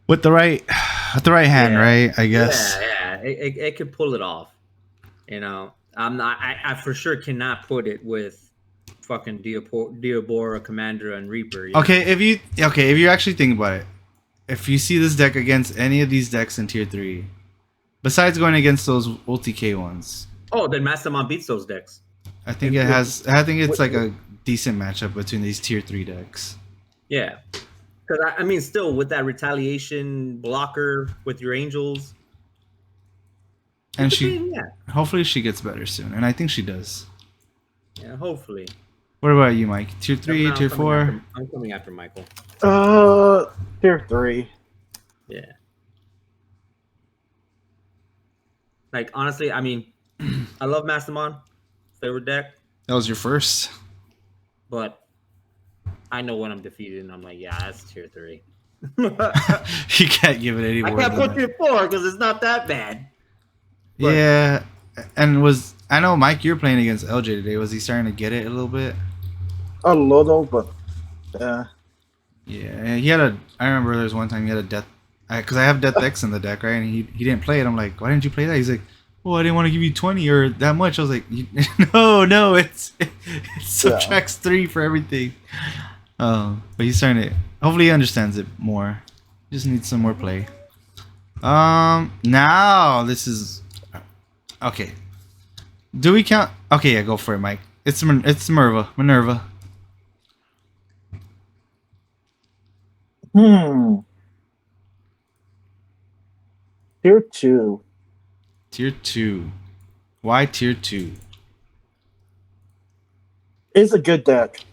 with the right hand, right? I guess. Yeah, it could pull it off. You know, I for sure cannot put it with fucking Diabora, Commander, and Reaper. Okay, if you actually think about it, if you see this deck against any of these decks in tier 3, besides going against those ulti K ones, then Mastamon beats those decks. I think it's like a decent matchup between these tier 3 decks. Yeah, because I mean, still with that retaliation blocker with your angels, and hopefully she gets better soon, and I think she does. Yeah, hopefully. What about you, Mike? Tier 3, tier 4? I'm coming after Michael. Tier 3. Yeah. Like, honestly, I mean, I love Mastamon. Favorite deck. That was your first? But I know when I'm defeated, and I'm like, yeah, that's tier 3. You can't give it any more. I can't put tier 4 because it's not that bad. But, yeah. And I know, Mike, you're playing against LJ today. Was he starting to get it a little bit? A little, but yeah, I remember there was one time he had a death, because I have Death X in the deck, right? And he didn't play it. I'm like, why didn't you play that? He's like, well, I didn't want to give you 20 or that much. I was like, no, it subtracts 3 for everything. But he's starting to, hopefully he understands it more. Just needs some more play. Now this is, okay. Do we count? Okay, yeah, go for it, Mike. It's Minerva. Tier 2. Tier 2. Why tier 2? It's a good deck.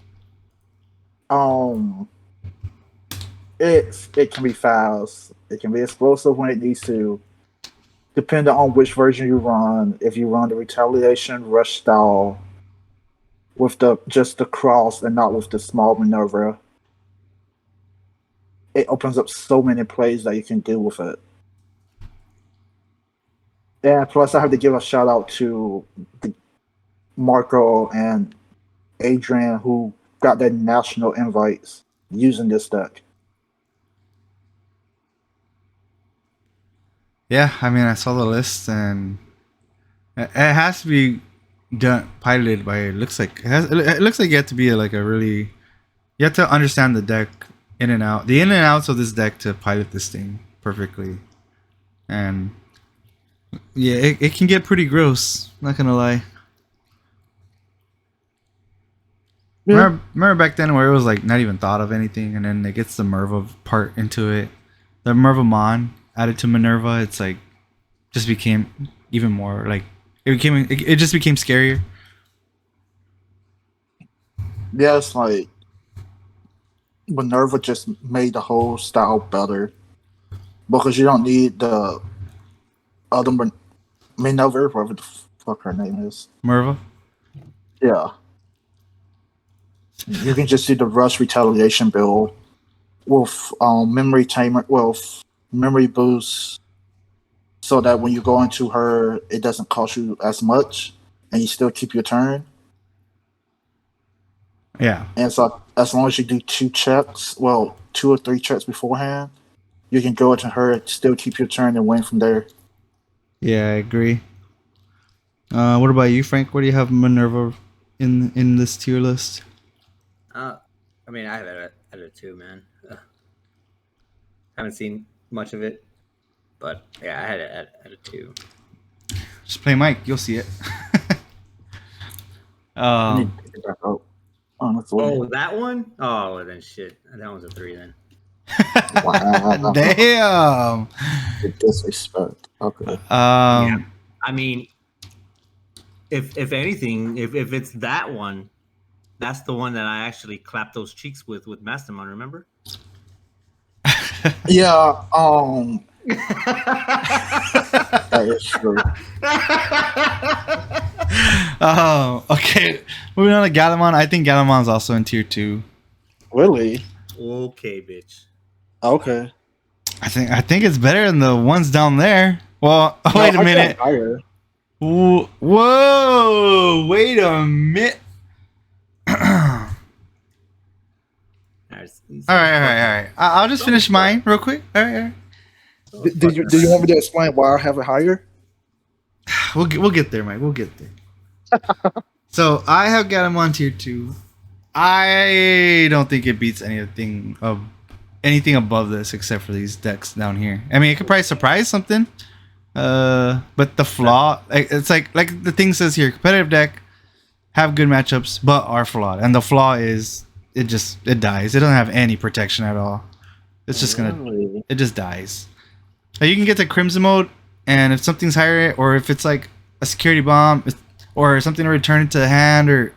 It can be fast. It can be explosive when it needs to. Depending on which version you run. If you run the retaliation rush style with just the cross and not with the small Minerva, it opens up so many plays that you can do with it. And plus, I have to give a shout out to Marco and Adrian who got their national invites using this deck. Yeah, I mean, I saw the list, and it has to be piloted by. It looks like you have to be you have to understand the deck in and out, the in and outs of this deck to pilot this thing perfectly, and yeah, it can get pretty gross. Not gonna lie. Yeah. Remember back then where it was like not even thought of anything, and then it gets the Merva part into it. The Mervamon added to Minerva, it's like just became even more like it just became scarier. Yeah, it's like Minerva just made the whole style better because you don't need the other Minerva, whatever the fuck her name is. Merva. Yeah, you can just do the rush retaliation build with memory tamer, with memory boost, so that when you go into her, it doesn't cost you as much, and you still keep your turn. Yeah. And so, as long as you do 2 checks, well, 2 or 3 checks beforehand, you can go into her, still keep your turn, and win from there. Yeah, I agree. What about you, Frank? Where do you have Minerva in this tier list? I mean, I have it at a 2, man. Haven't seen much of it, but yeah, I had it at a 2. Just play Mike, you'll see it. I need to pick it back up. Honestly. Oh, that one? Oh, well, then shit. That one's a 3 then. Wow. Damn. The disrespect. Okay. Yeah. I mean, if anything, if it's that one, that's the one that I actually clapped those cheeks with Mastermind. Remember? Yeah, that is true. Oh, okay. Moving on to Galamon. I think Galamon's also in tier 2. Really? Okay, bitch. Okay. I think it's better than the ones down there. Well, No, wait a I minute. got higher. Whoa! Wait a minute. All right. I'll just finish mine real quick. All right. Do you want me to explain why I have it higher? We'll get there, Mike. We'll get there. So I have Galamon tier 2. I don't think it beats anything above this except for these decks down here. I mean, it could probably surprise something. But the flaw, it's like the thing says here, competitive deck have good matchups, but are flawed. And the flaw is it dies. It doesn't have any protection at all. It's just it just dies. Like, you can get to Crimson mode, and if something's higher, or if it's like a security bomb, or something to return to the hand, or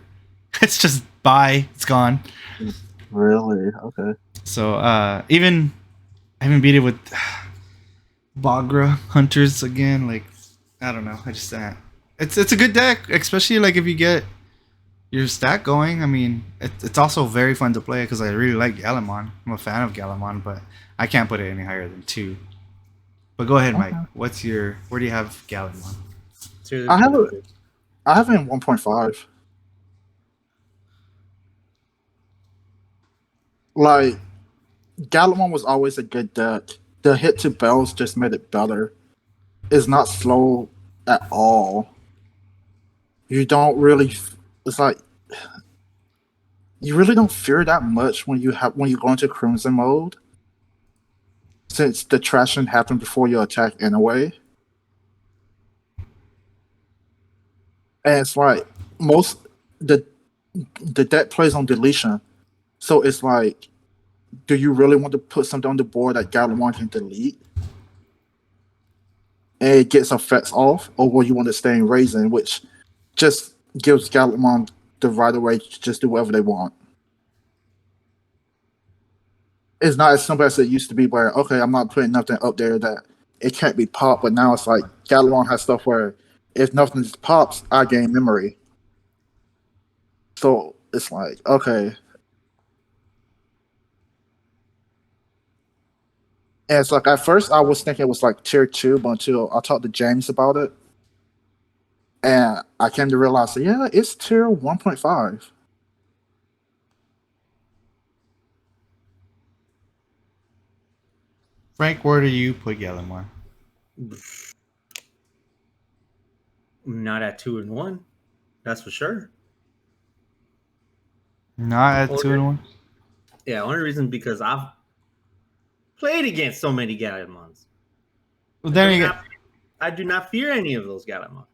it's just bye, it's gone. Really? Okay. So even I haven't beat it with Bagra Hunters again. Like, I don't know. I just it's a good deck, especially like if you get your stack going. I mean, it's also very fun to play because I really like Galamon. I'm a fan of Galamon, but I can't put it any higher than 2. But go ahead, Mike. Where do you have Galamon? I have it in 1.5. Like, Galamon was always a good deck. The hit to bells just made it better. It's not slow at all. You don't really. It's like you really don't fear that much when you go into Crimson mode, since the trashing happened before your attack anyway. And it's like most the deck plays on deletion, so it's like, do you really want to put something on the board that Galamon can delete and it gets effects off, or will you want to stay in Raisin, which just gives Galamon the right of way to just do whatever they want? It's not as simple as it used to be, where okay, I'm not putting nothing up there that it can't be popped, but now it's like Galamon has stuff where if nothing pops, I gain memory. So it's like, okay. And it's like, at first I was thinking it was like tier 2, but until I talked to James about it, and I came to realize, yeah, it's tier 1.5. Frank, where do you put Galamon? Not at 2 and 1. That's for sure. Not at 2 and 1. Yeah, only reason because I've played against so many Galamons. Well, then I do not fear any of those Galamons.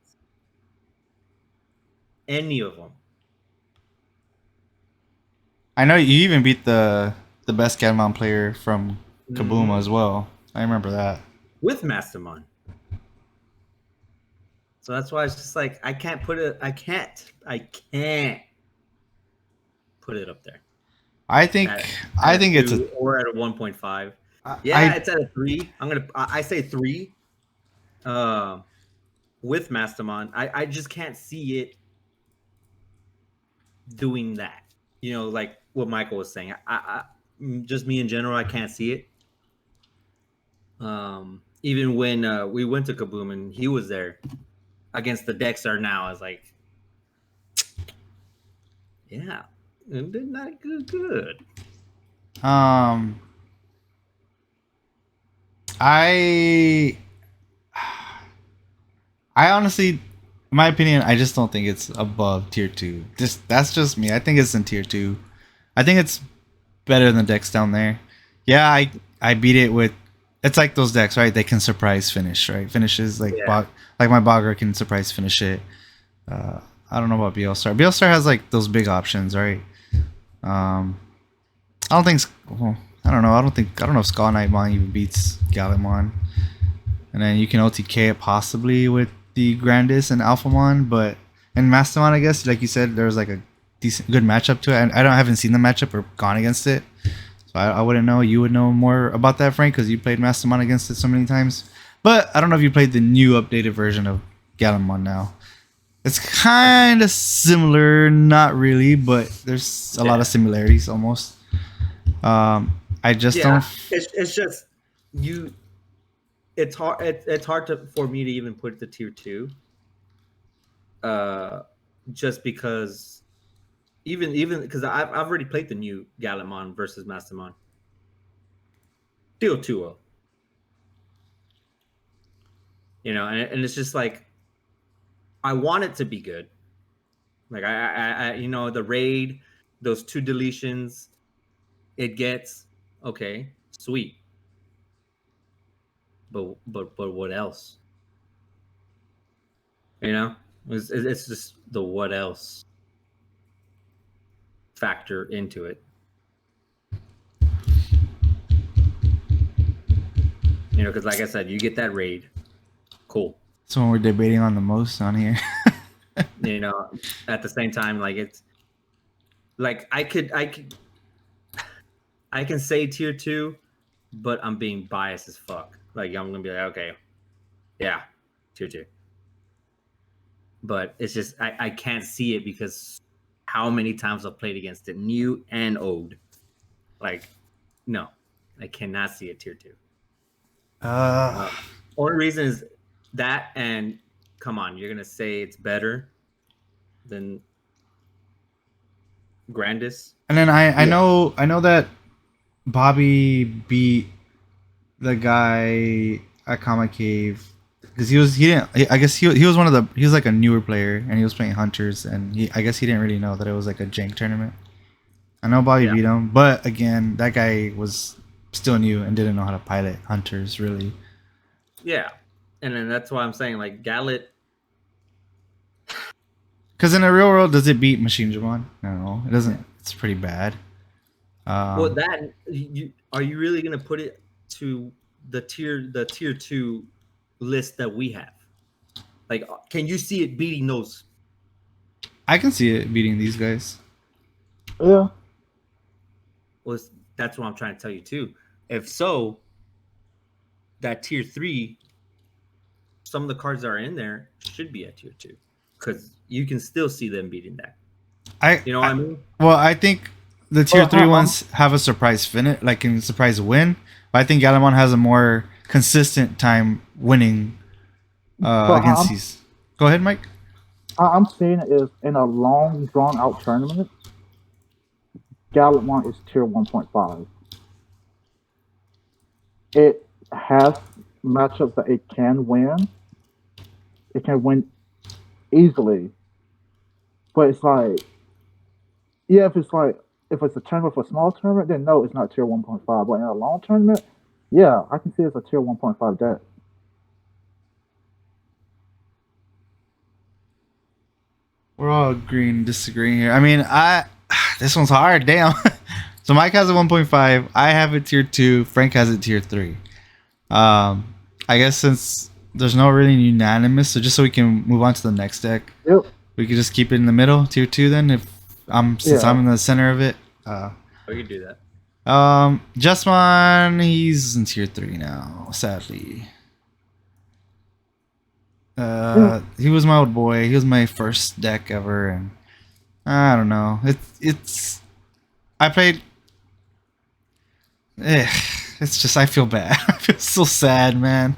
Any of them. I know you even beat the best Gadmon player from Kabuma Mhm. as well. I remember that. With Mastermon. So that's why it's just like I can't put it. I can't put it up there I at, think at I a think it's a 2 or at a 1.5. Yeah, I it's at a 3. I say 3. Uh, with Mastermon, I just can't see it doing that. You know, like what Michael was saying. Just me in general, I can't see it. Even when we went to Kaboom and he was there against the Dexter now, I was like, yeah, it did not good. um I I honestly, in my opinion, I just don't think it's above tier 2. Just that's just me. I think it's in tier 2. I think it's better than the decks down there. Yeah, I beat it with. It's like those decks, right? They can surprise finish, right? Finishes like Yeah. like my Bogger can surprise finish it. Uh, I don't know about BL Star. BL Star has like those big options, right? I don't think. Well, I don't know. I don't know if Skull Knightmon even beats Gallimon. And then you can OTK it possibly with the Grandis and Alphamon, but in Mastermon, I guess, like you said, there was like a good matchup to it. And I haven't seen the matchup or gone against it, so I wouldn't know. You would know more about that, Frank, because you played Mastermon against it so many times. But I don't know if you played the new updated version of Gallimon now. It's kind of similar, not really, but there's a lot of similarities almost. I just Yeah, don't. it's just you. It's hard. It's hard for me to even put the tier 2. Uh, just because even because I've already played the new Gallimon versus Mastermon. Still 2-0. You know, and it's just like I want it to be good. Like I you know, the raid, those 2 deletions, it gets okay, sweet. But what else? You know, it's just the what else factor into it. You know, because like I said, you get that raid, cool. That's when we're debating on the most on here. You know, at the same time, like it's like I can say tier 2, but I'm being biased as fuck. Like I'm gonna be like, okay, yeah, tier 2. But it's just I can't see it because how many times I've played against it, new and old. Like, no, I cannot see it tier 2. Uh, Uh, only reason is that, and come on, you're gonna say it's better than Grandis? and then Yeah. I know that Bobby beat the guy at Comic Cave because he didn't. I guess he was one of the he was like a newer player and he was playing Hunters and I guess he didn't really know that it was like a jank tournament. I know Bobby Yeah, beat him, but again, that guy was still new and didn't know how to pilot Hunters really. yeah, and then that's why I'm saying like Gallet. Because in the real world, does it beat Machine Jamon? No, it doesn't. It's pretty bad. Well, Um, that you are you really gonna put it to the tier 2 list that we have? Like, can you see it beating those? I can see it beating these guys. Yeah. Well, that's what I'm trying to tell you too. If so, that tier 3, some of the cards that are in there should be at tier 2 because you can still see them beating that. I, You know what I I mean? well, I think the tier But three ones have a surprise finish, like in surprise win. But I think Galamon has a more consistent time winning but against these. Go ahead, Mike. I'm saying is in a long drawn out tournament, Gallimon is tier 1.5. It has matchups that it can win. It can win easily, but it's like, yeah, if it's a tournament for a small tournament, then no, it's not tier 1.5. But in a long tournament, yeah, I can see it's a tier 1.5 deck. We're all agreeing, disagreeing here. I mean, This one's hard. Damn. So Mike has a 1.5. I have it tier 2. Frank has it tier 3. I guess since there's no really unanimous, so just so we can move on to the next deck, Yep. we could just keep it in the middle, tier 2. Then, since I'm in the center of it. We can do that. Justmon, he's in tier 3 now. Sadly. He was my old boy. He was my first deck ever, and I don't know. I played. It's just I feel bad. I feel so sad, man.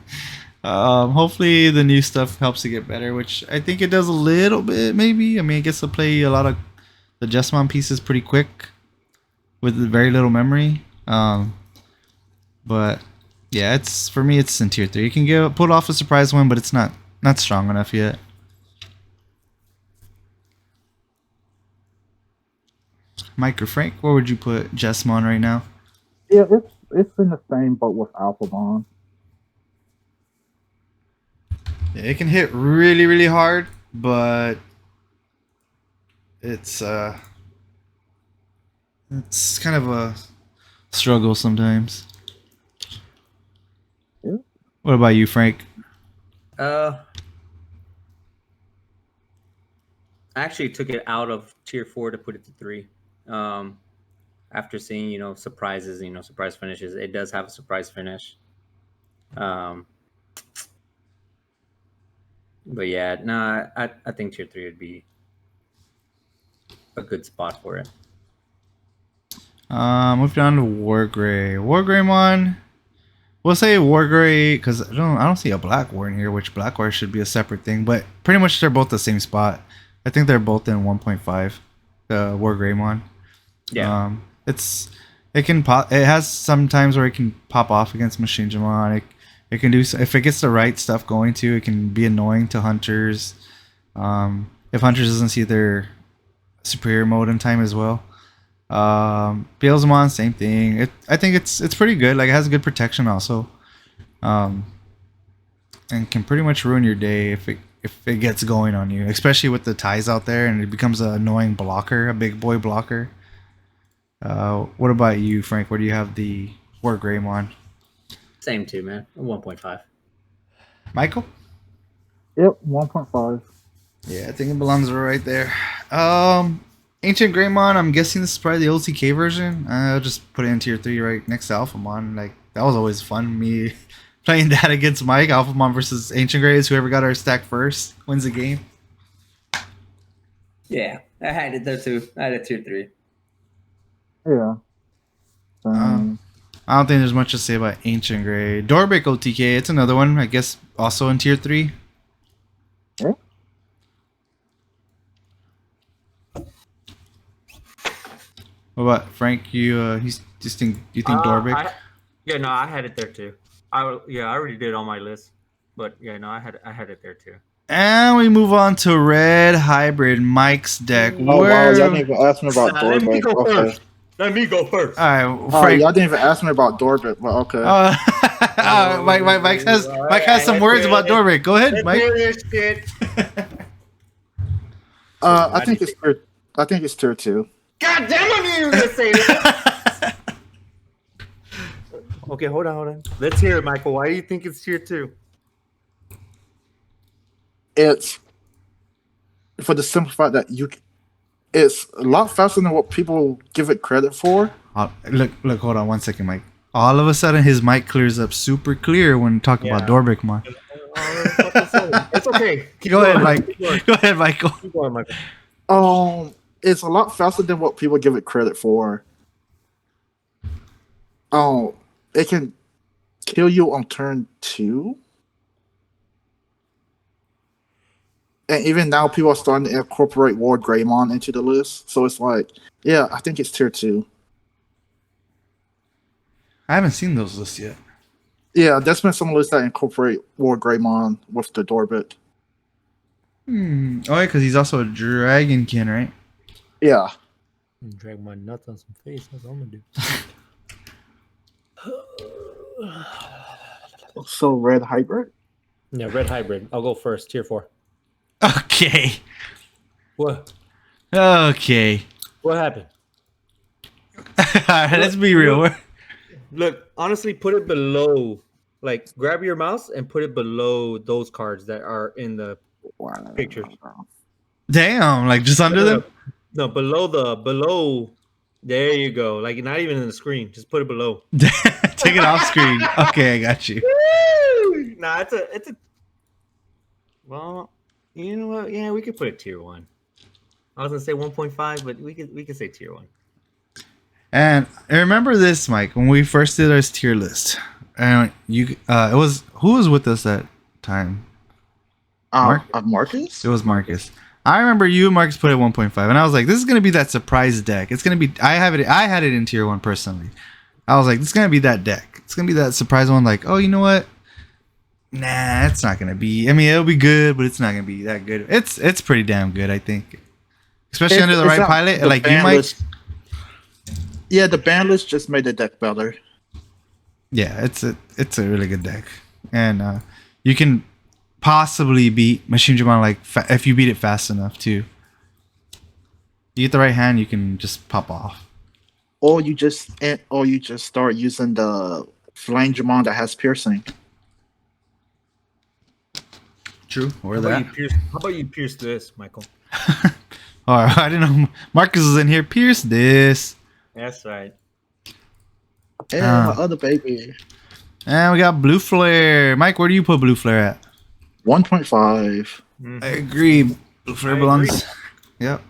Hopefully the new stuff helps it get better, which I think it does a little bit. Maybe. I mean, it gets to play a lot of the Justmon pieces pretty quick with very little memory. But yeah, it's for me. It's in tier 3. You can pull off a surprise win, but it's not strong enough yet. Mike or Frank, where would you put Justmon right now? Yeah, it's in the same boat with Alphamon. Yeah, it can hit really, really hard, but it's kind of a struggle sometimes. Yeah. What about you, Frank? I actually took it out of tier 4 to put it to 3. After seeing, surprises, surprise finishes, it does have a surprise finish. But yeah, no, I think tier 3 would be a good spot for it. Moving on to Wargray. Wargreymon. We'll say Wargray because I don't see a Black War in here, which Black War should be a separate thing, but pretty much they're both the same spot. I think they're both in 1.5. The Wargreymon. Yeah. It has some times where it can pop off against Machinegimon. It can do, if it gets the right stuff going too, it can be annoying to hunters. If hunters doesn't see their superior mode in time as well. Beelzemon, same thing. I think it's pretty good. Like, it has good protection also. And can pretty much ruin your day if it gets going on you, especially with the ties out there and it becomes an annoying blocker, a big boy blocker. What about you, Frank? Where do you have the Wargreymon? Same too, man. 1.5. Michael? Yep, 1.5. Yeah, I think it belongs right there. Ancient Greymon, I'm guessing this is probably the OTK version. I'll just put it in tier 3 right next to Alphamon. Like, that was always fun, me playing that against Mike. Alphamon versus Ancient Grey is whoever got our stack first wins the game. Yeah, I had it there too. I had it tier 3. Yeah. I don't think there's much to say about Ancient Grey. Dorbeck OTK, it's another one, I guess, also in tier 3. Yeah. What about Frank? You think Dorbeck? I had it there too. I already did on my list, but yeah, no, I had it there too. And we move on to Red Hybrid, Mike's deck. Oh wow, y'all didn't even ask me about Let me Dorbeck. go Okay. first. Let me go first. All right, Oh, Frank. y'all didn't even ask me about Dorbeck, but okay. Mike has some words about Dorbeck. Go ahead, Mike. I think it's tier 2. God damn it, you gonna say that. Okay, hold on. Let's hear it, Michael. Why do you think it's tier 2? It's for the simple fact that it's a lot faster than what people give it credit for. Look, hold on 1 second, Mike. All of a sudden, his mic clears up super clear when talking about Dorbeck, man. It's okay. Go ahead, Mike. Go ahead, Michael. Keep going, Michael. It's a lot faster than what people give it credit for. It can kill you on turn 2. And even now, people are starting to incorporate Wargreymon into the list. So it's like, yeah, I think it's tier 2. I haven't seen those lists yet. Yeah, there's been some lists that incorporate Wargreymon with the Dorbeck. Oh, yeah, because he's also a Dragonkin, right? Yeah. Drag my nuts on some face. That's what I'm gonna do. So Red Hybrid? Yeah, Red Hybrid. I'll go first. Tier 4. Okay. What? Okay. What happened? Let's be real. Look, honestly, put it below. Like, grab your mouse and put it below those cards that are in the pictures. Damn, like just under them. No, below. There you go. Like, not even in the screen. Just put it below. Take it off screen. Okay, I got you. Woo! Nah, it's a. Well, you know what? Yeah, we could put it tier 1. I was gonna say 1.5, but we could say tier 1. And I remember this, Mike, when we first did our tier list. And it was who was with us that time? Marcus? It was Marcus. I remember you and Marcus put it 1.5, and I was like, this is gonna be that surprise deck. It's gonna be I had it in tier 1 personally. I was like, this is gonna be that deck. It's gonna be that surprise one, like, oh, you know what? Nah, it's not gonna be. I mean, it'll be good, but it's not gonna be that good. It's pretty damn good, I think. Especially under the right pilot, like you might. Yeah, the ban list just made the deck better. Yeah, it's a really good deck, and you can possibly beat Machine Digimon like if you beat it fast enough too. You get the right hand, you can just pop off. Or you just start using the Flame Digimon that has piercing. True, or How that. about you pierce this, Michael? All right, I didn't know Marcus is in here. Pierce this. That's right. Hey, my other baby. And we got Blue Flare. Mike, where do you put Blue Flare at? 1.5. I agree. Blue Flare belongs. Yep.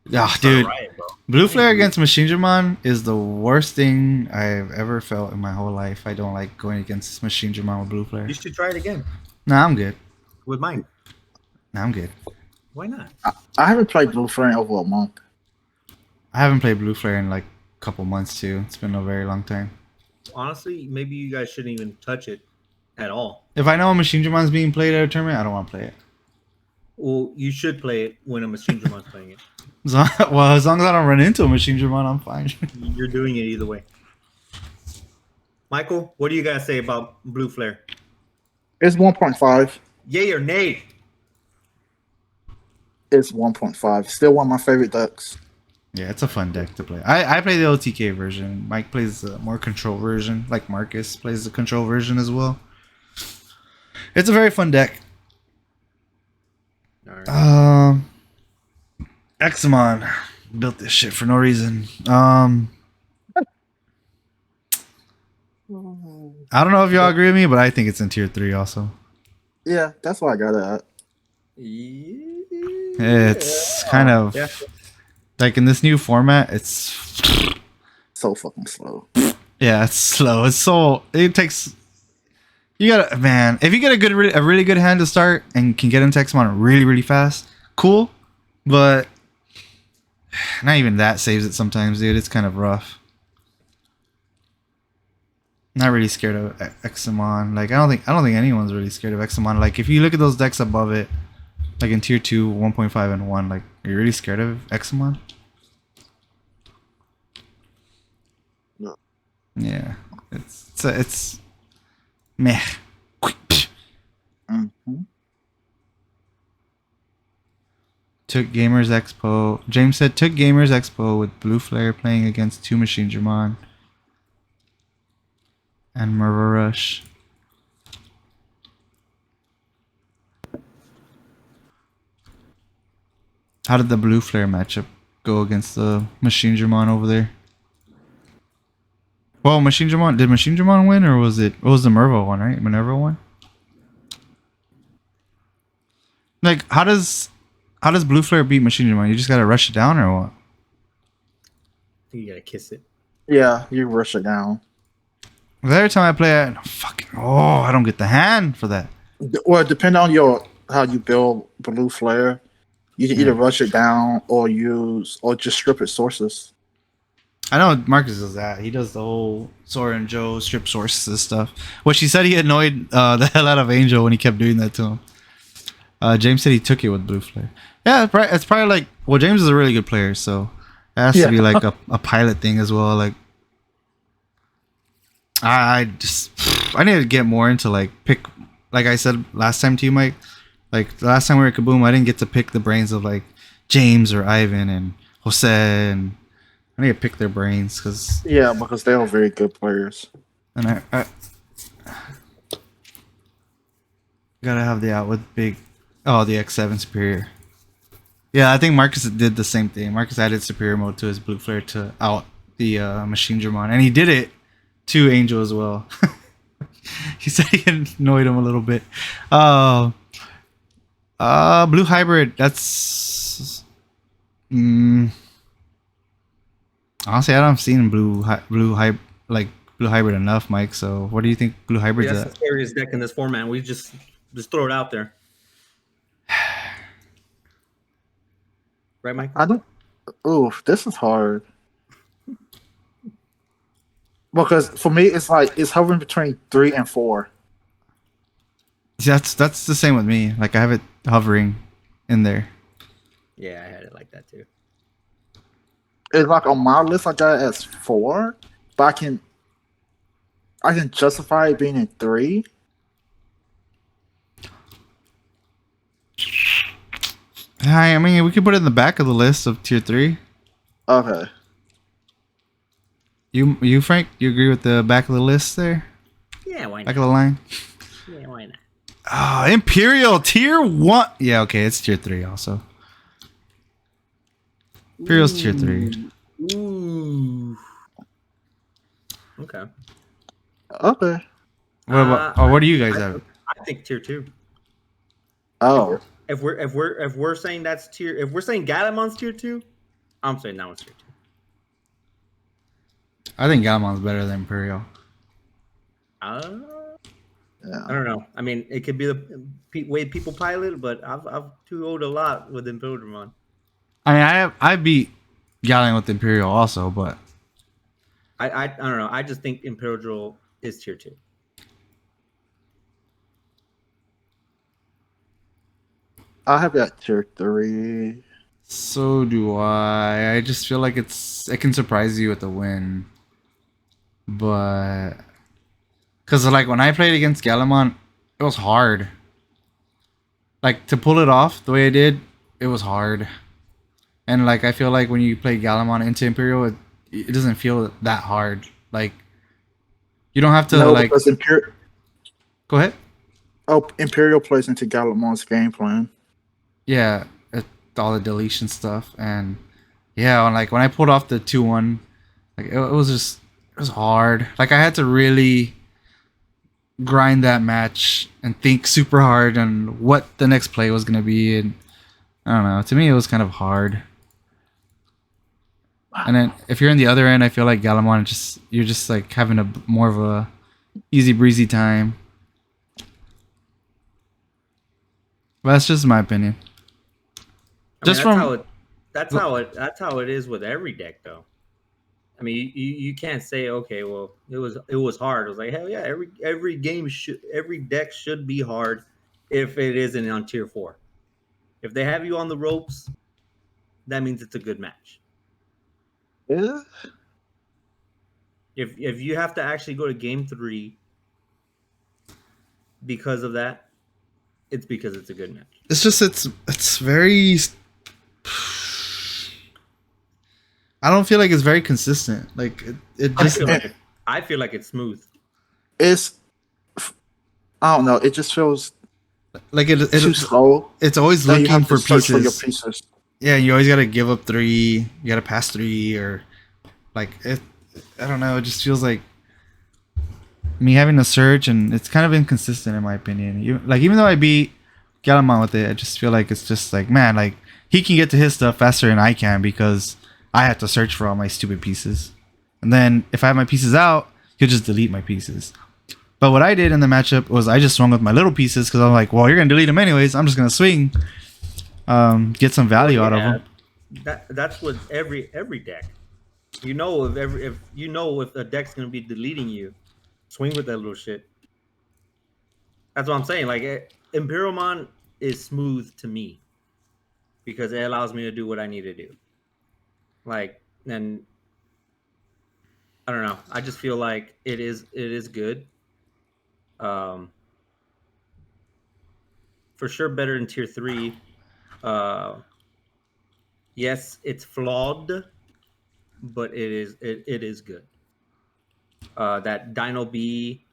Yeah, dude. Right, Blue Flare against Machine Digimon is the worst thing I've ever felt in my whole life. I don't like going against Machine Digimon with Blue Flare. You should try it again Nah, I'm good. with mine. Nah, I'm good. Why not? I haven't played Blue Flare in over a month. I haven't played Blue Flare in like a couple months too. It's been a very long time. Honestly, maybe you guys shouldn't even touch it at all. If I know a Machine Digimon's being played at a tournament, I don't want to play it. Well, you should play it when a Machine Digimon's playing it. As long as I don't run into a Machine Digimon, I'm fine. You're doing it either way. Michael, what do you guys say about Blue Flare? It's 1.5. Yay or nay? It's 1.5. Still one of my favorite decks. Yeah, it's a fun deck to play. I play the OTK version. Mike plays the more control version. Like Marcus plays the control version as well. It's a very fun deck. All right. Examon built this shit for no reason. I don't know if y'all agree with me, but I think it's in tier 3 also. Yeah, that's why I got it at. It's kind of like in this new format, it's So fucking slow. yeah, it's slow. It takes you gotta man. If you get a really good hand to start and can get into Examon really really fast, cool. But not even that saves it sometimes, dude. It's kind of rough. Not really scared of Examon. Like I don't think anyone's really scared of Examon. Like if you look at those decks above it, like in tier 2, 1.5, and 1, like are you really scared of Examon? No. Yeah, it's meh. Mm-hmm. Took Gamers Expo. James said took Gamers Expo with Blue Flare playing against 2 Machine Digimon and Murder Rush. How did the Blue Flare matchup go against the Machine Digimon over there? Well, did Machine Digimon win, or was it the Mervo one, right? Minerva one? Like, how does Blue Flare beat Machine Digimon? You just gotta rush it down, or what? I think you gotta kiss it. Yeah, you rush it down. Every time I play it, I don't get the hand for that. Well, depending on how you build Blue Flare, you can either rush it down or just strip its sources. I know Marcus does that. He does the whole Sora and Joe strip sources stuff. Which he said he annoyed the hell out of Angel when he kept doing that to him. James said he took it with Blue Flare. Yeah, it's probably like, well, James is a really good player, so it has to be like a pilot thing as well. Like, I need to get more into like I said last time to you, Mike. Like the last time we were at Kaboom, I didn't get to pick the brains of like James or Ivan and Jose and I need to pick their brains because Yeah, because they are very good players. and I gotta have the out with big. Oh, the X7 superior. Yeah, I think Marcus did the same thing. Marcus added superior mode to his blue flare to out the machine Dramon, and he did it to Angel as well. He said he annoyed him a little bit. Blue hybrid. That's. Honestly, I don't have seen blue hybrid enough, Mike. So, what do you think blue hybrid's That's at? the scariest deck in this format. We just throw it out there, right, Mike? I don't. Oof, this is hard. Because for me, it's like it's hovering between 3 and 4. See, that's the same with me. Like I have it hovering in there. Yeah, I had it like that too. It's like on my list, I got it as 4, but I can justify it being in 3. Hi, I mean we could put it in the back of the list of tier 3. Okay. You Frank, you agree with the back of the list there? Yeah, why Back not? of the line. Yeah, why not? Oh, Imperial tier 1. Yeah, okay, it's tier 3 also. Imperial's tier 3. Ooh. Okay. Okay. What about? What do you guys have? I think tier 2. Oh. If we're saying that's tier, if we're saying Galamon's tier 2, I'm saying that one's tier 2. I think Galamon's better than Imperial. I Yeah. don't know. I mean, it could be the way people pilot, but I've 2-0'd a lot with Imperial. I mean, I beat Galleon with Imperial also, but I don't know. I just think Imperial is tier 2. I have that tier 3. so do I. I just feel like it can surprise you with the win, but because like when I played against Galamon, it was hard. Like to pull it off the way I did, it was hard. And like I feel like when you play Galamon into Imperial, it doesn't feel that hard. Like you don't have to No, like. because Go ahead. Imperial plays into Galamon's game plan. Yeah, all the deletion stuff, and yeah, like when I pulled off the 2-1, like it was hard. Like I had to really grind that match and think super hard on what the next play was gonna be, and I don't know. To me, it was kind of hard. And then if you're in the other end, I feel like Galamon you're just like having a more of a easy breezy time. But that's just my opinion. I mean, Just that's how it is with every deck, though. I mean, you can't say, okay, well, it was hard. It was like, hell yeah, every deck should be hard if it isn't on tier 4. If they have you on the ropes, that means it's a good match. Yeah. If you have to actually go to game 3 because of that, it's because it's a good match. it's just it's very. I don't feel like it's very consistent. Like it just I feel like it's smooth. It's. I don't know. It just feels like too slow. It's always Then you looking have to for search pieces. for your pieces. Yeah, you always gotta give up 3. You gotta pass 3, or like it. I don't know. It just feels like me having to search, and it's kind of inconsistent in my opinion. Even though I beat Galamon with it, I just feel like it's just like, man, like he can get to his stuff faster than I can because I have to search for all my stupid pieces. And then if I have my pieces out, he'll just delete my pieces. But what I did in the matchup was I just swung with my little pieces because I'm like, well, you're gonna delete them anyways. I'm just gonna swing, get some value out of them. That's with every deck. You know, if a deck's gonna be deleting you, swing with that little shit. That's what I'm saying. Like Imperialmon is smooth to me because it allows me to do what I need to do. Like, and I don't know. I just feel like it is good. For sure better than tier 3. Yes, it's flawed, but it is good. That Dino B,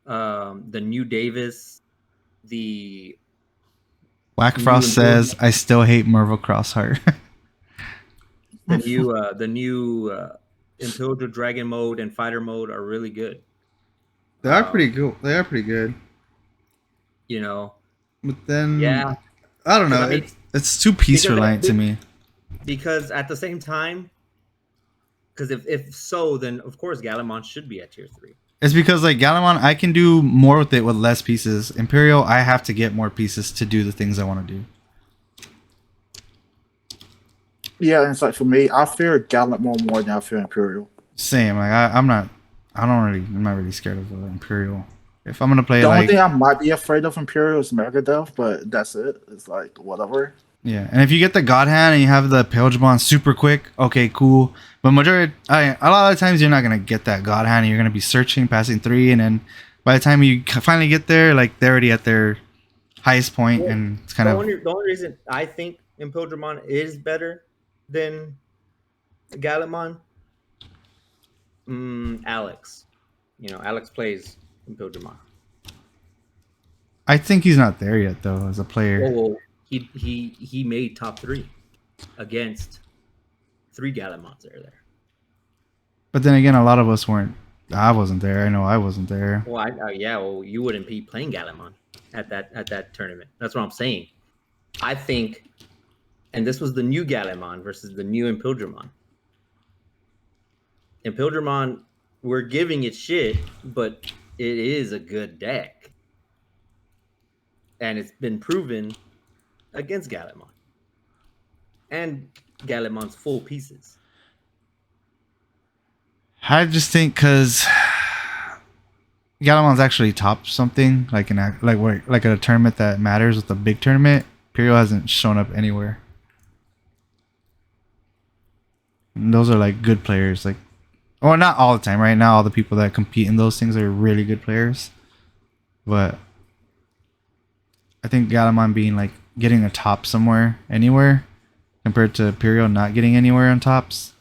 the new Davis, the Blackfrost says, "I still hate Marvel Crossheart." the new Imperial Dragon mode and Fighter mode are really good. They are pretty cool. They are pretty good. You know, But then, yeah, I don't know. I mean, It's too piece reliant to me. Because at the same time, because if so, then of course Galamon should be at tier 3. It's because like Galamon, I can do more with it with less pieces. Imperial, I have to get more pieces to do the things I want to do. Yeah, and it's like for me, I fear Gallimon more than I fear Imperial. Same. Like I'm not really scared of Imperial. If I'm gonna play The like, only thing I might be afraid of Imperial is Megadeth, but that's it. It's like whatever. yeah, and if you get the God Hand and you have the Pilgrimon super quick, okay, cool. But a lot of times you're not gonna get that God Hand. And you're gonna be searching, passing 3, and then by the time you finally get there, like they're already at their highest point, and it's kind the of only reason I think Impildramon is better than Galamon, Alex. Alex plays Impildramon. I think he's not there yet though as a player. Well, he made top 3 against 3 Galamons that are there. But then again, a lot of us weren't. I wasn't there. I know I wasn't there. Well, well, you wouldn't be playing Galamon at that tournament. That's what I'm saying. I think, and this was the new Galamon versus the new Impildramon. Impildramon, we're giving it shit, but it is a good deck, and it's been proven against Galamon and Galamon's full pieces. I just think because Galamon's actually topped something like a tournament that matters with a big tournament. Imperial hasn't shown up anywhere. And those are like good players, like, well, not all the time. Right now, all the people that compete in those things are really good players, but I think Galamon being like getting a top somewhere, anywhere, compared to Imperial not getting anywhere on tops,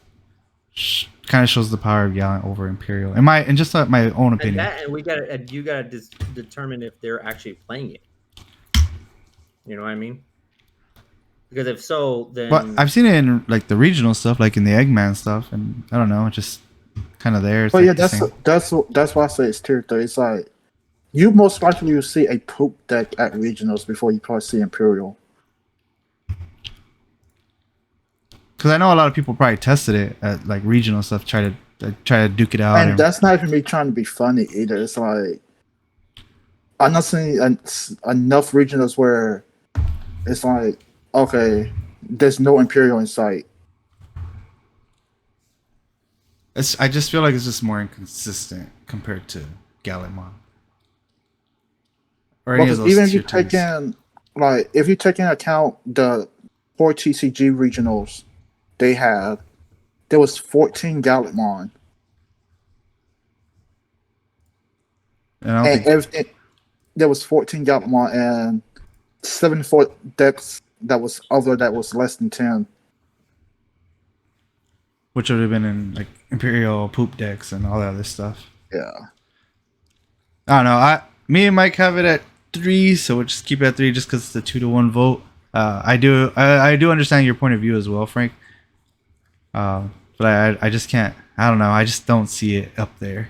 kind of shows the power of Gallant over Imperial. In just my own opinion. And you gotta determine if they're actually playing it. You know what I mean? Because if so, then. But I've seen it in like the regional stuff, like in the Eggman stuff, and I don't know, it's just kind of there. It's But like yeah, that's why I say it's tier 3. It's like you most likely will see a poop deck at regionals before you probably see Imperial. Because I know a lot of people probably tested it at like regional stuff, try to duke it out. And that's not even me trying to be funny either. It's like I'm not seeing enough regionals where it's like, okay, there's no Imperial in sight. I just feel like it's just more inconsistent compared to Galamon. Or any of those Even if you tier take in, like, if you take into account the 4 TCG regionals they had, there was 14 Gallimon. And there was 14 Gallimon and 74 decks that was less than 10. Which would have been in like Imperial poop decks and all that other stuff. Yeah. I don't know. Me and Mike have it at 3, so we'll just keep it at 3 just because it's a 2-1 vote. I do understand your point of view as well, Frank. But I just can't. I don't know. I just don't see it up there.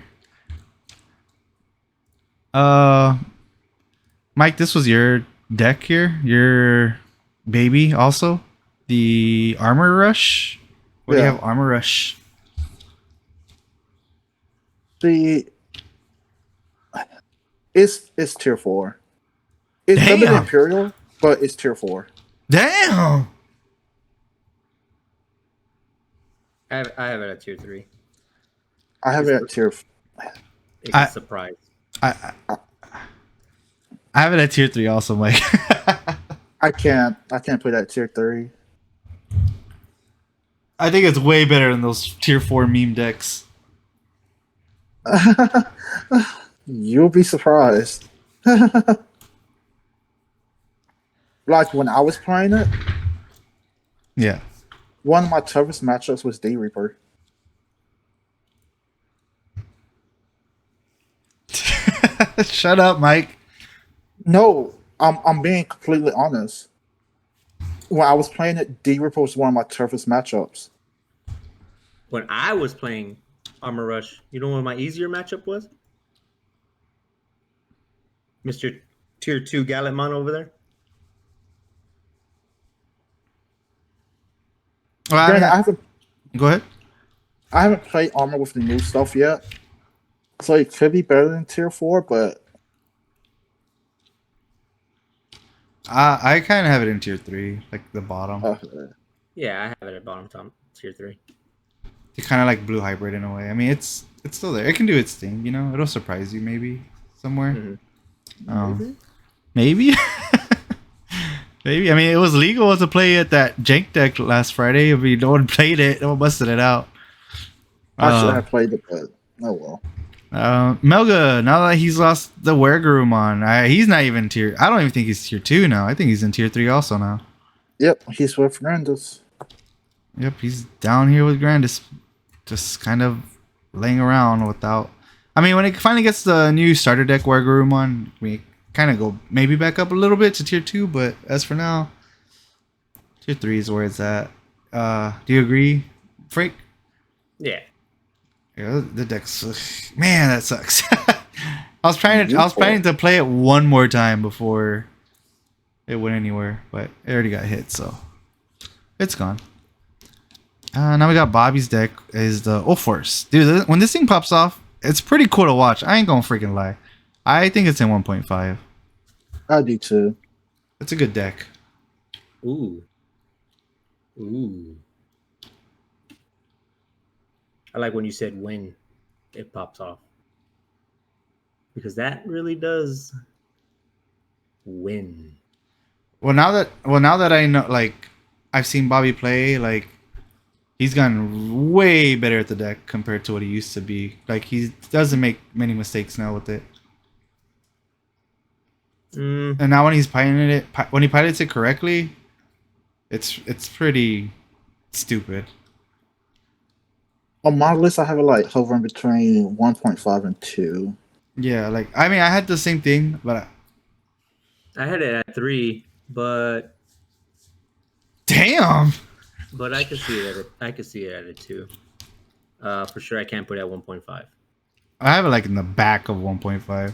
Mike, this was your deck here, your baby also, the Armor Rush. What do you have? Armor Rush. It's tier 4. It's better than Imperial, but it's tier 4. Damn. I have it at tier 3. I have it at tier. It's a surprise. I have it at tier 3 also, Mike. I can't put that at tier 3. I think it's way better than those tier 4 meme decks. You'll be surprised. Like when I was playing it, yeah, one of my toughest matchups was D Reaper. Shut up, Mike. No, I'm being completely honest. When I was playing it, D-Ripper was one of my toughest matchups. When I was playing Armor Rush, you know what my easier matchup was? Mr. Tier 2 Galletmon over there. Well, I Granted, mean, go ahead. I haven't played Armor with the new stuff yet, so it could be better than Tier 4, but I kind of have it in tier 3, like the bottom. Yeah, I have it at bottom top Tier 3. It's kind of like blue hybrid in a way. I mean, it's still there. It can do its thing, you know. It'll surprise you maybe somewhere. Mm-hmm. Maybe. Maybe. I mean, it was legal to play at that Jank deck last Friday. I mean, no one played it. No one busted it out. I should have played it, but oh well. Melga, now that he's lost the Wergarumon, he's not even tier. I don't even think he's tier 2 now. I think he's in tier 3 also now. Yep, he's with Grandis. Yep, he's down here with Grandis, just kind of laying around without. I mean, when it finally gets the new starter deck Wergarumon, we kind of go maybe back up a little bit to tier 2, but as for now, tier 3 is where it's at. Do you agree, Frank? Yeah. Yeah, the deck's man, that sucks. I was planning to play it one more time before it went anywhere, but it already got hit, so it's gone. Now we got Bobby's deck is the Force. Dude, when this thing pops off, it's pretty cool to watch. I ain't gonna freaking lie. I think it's in 1.5. I do too. It's a good deck. Ooh. I like when you said when it pops off. Because that really does win. Well, now that I know, like, I've seen Bobby play, like, he's gotten way better at the deck compared to what he used to be. Like, he doesn't make many mistakes now with it. And now when he pilots it correctly, it's pretty stupid. On my list, I have it like hovering between 1.5 and 2. Yeah, like, I mean, I had the same thing, but I had it at 3, but damn. But I could see it at a 2. For sure, I can't put it at 1.5. I have it like in the back of 1.5.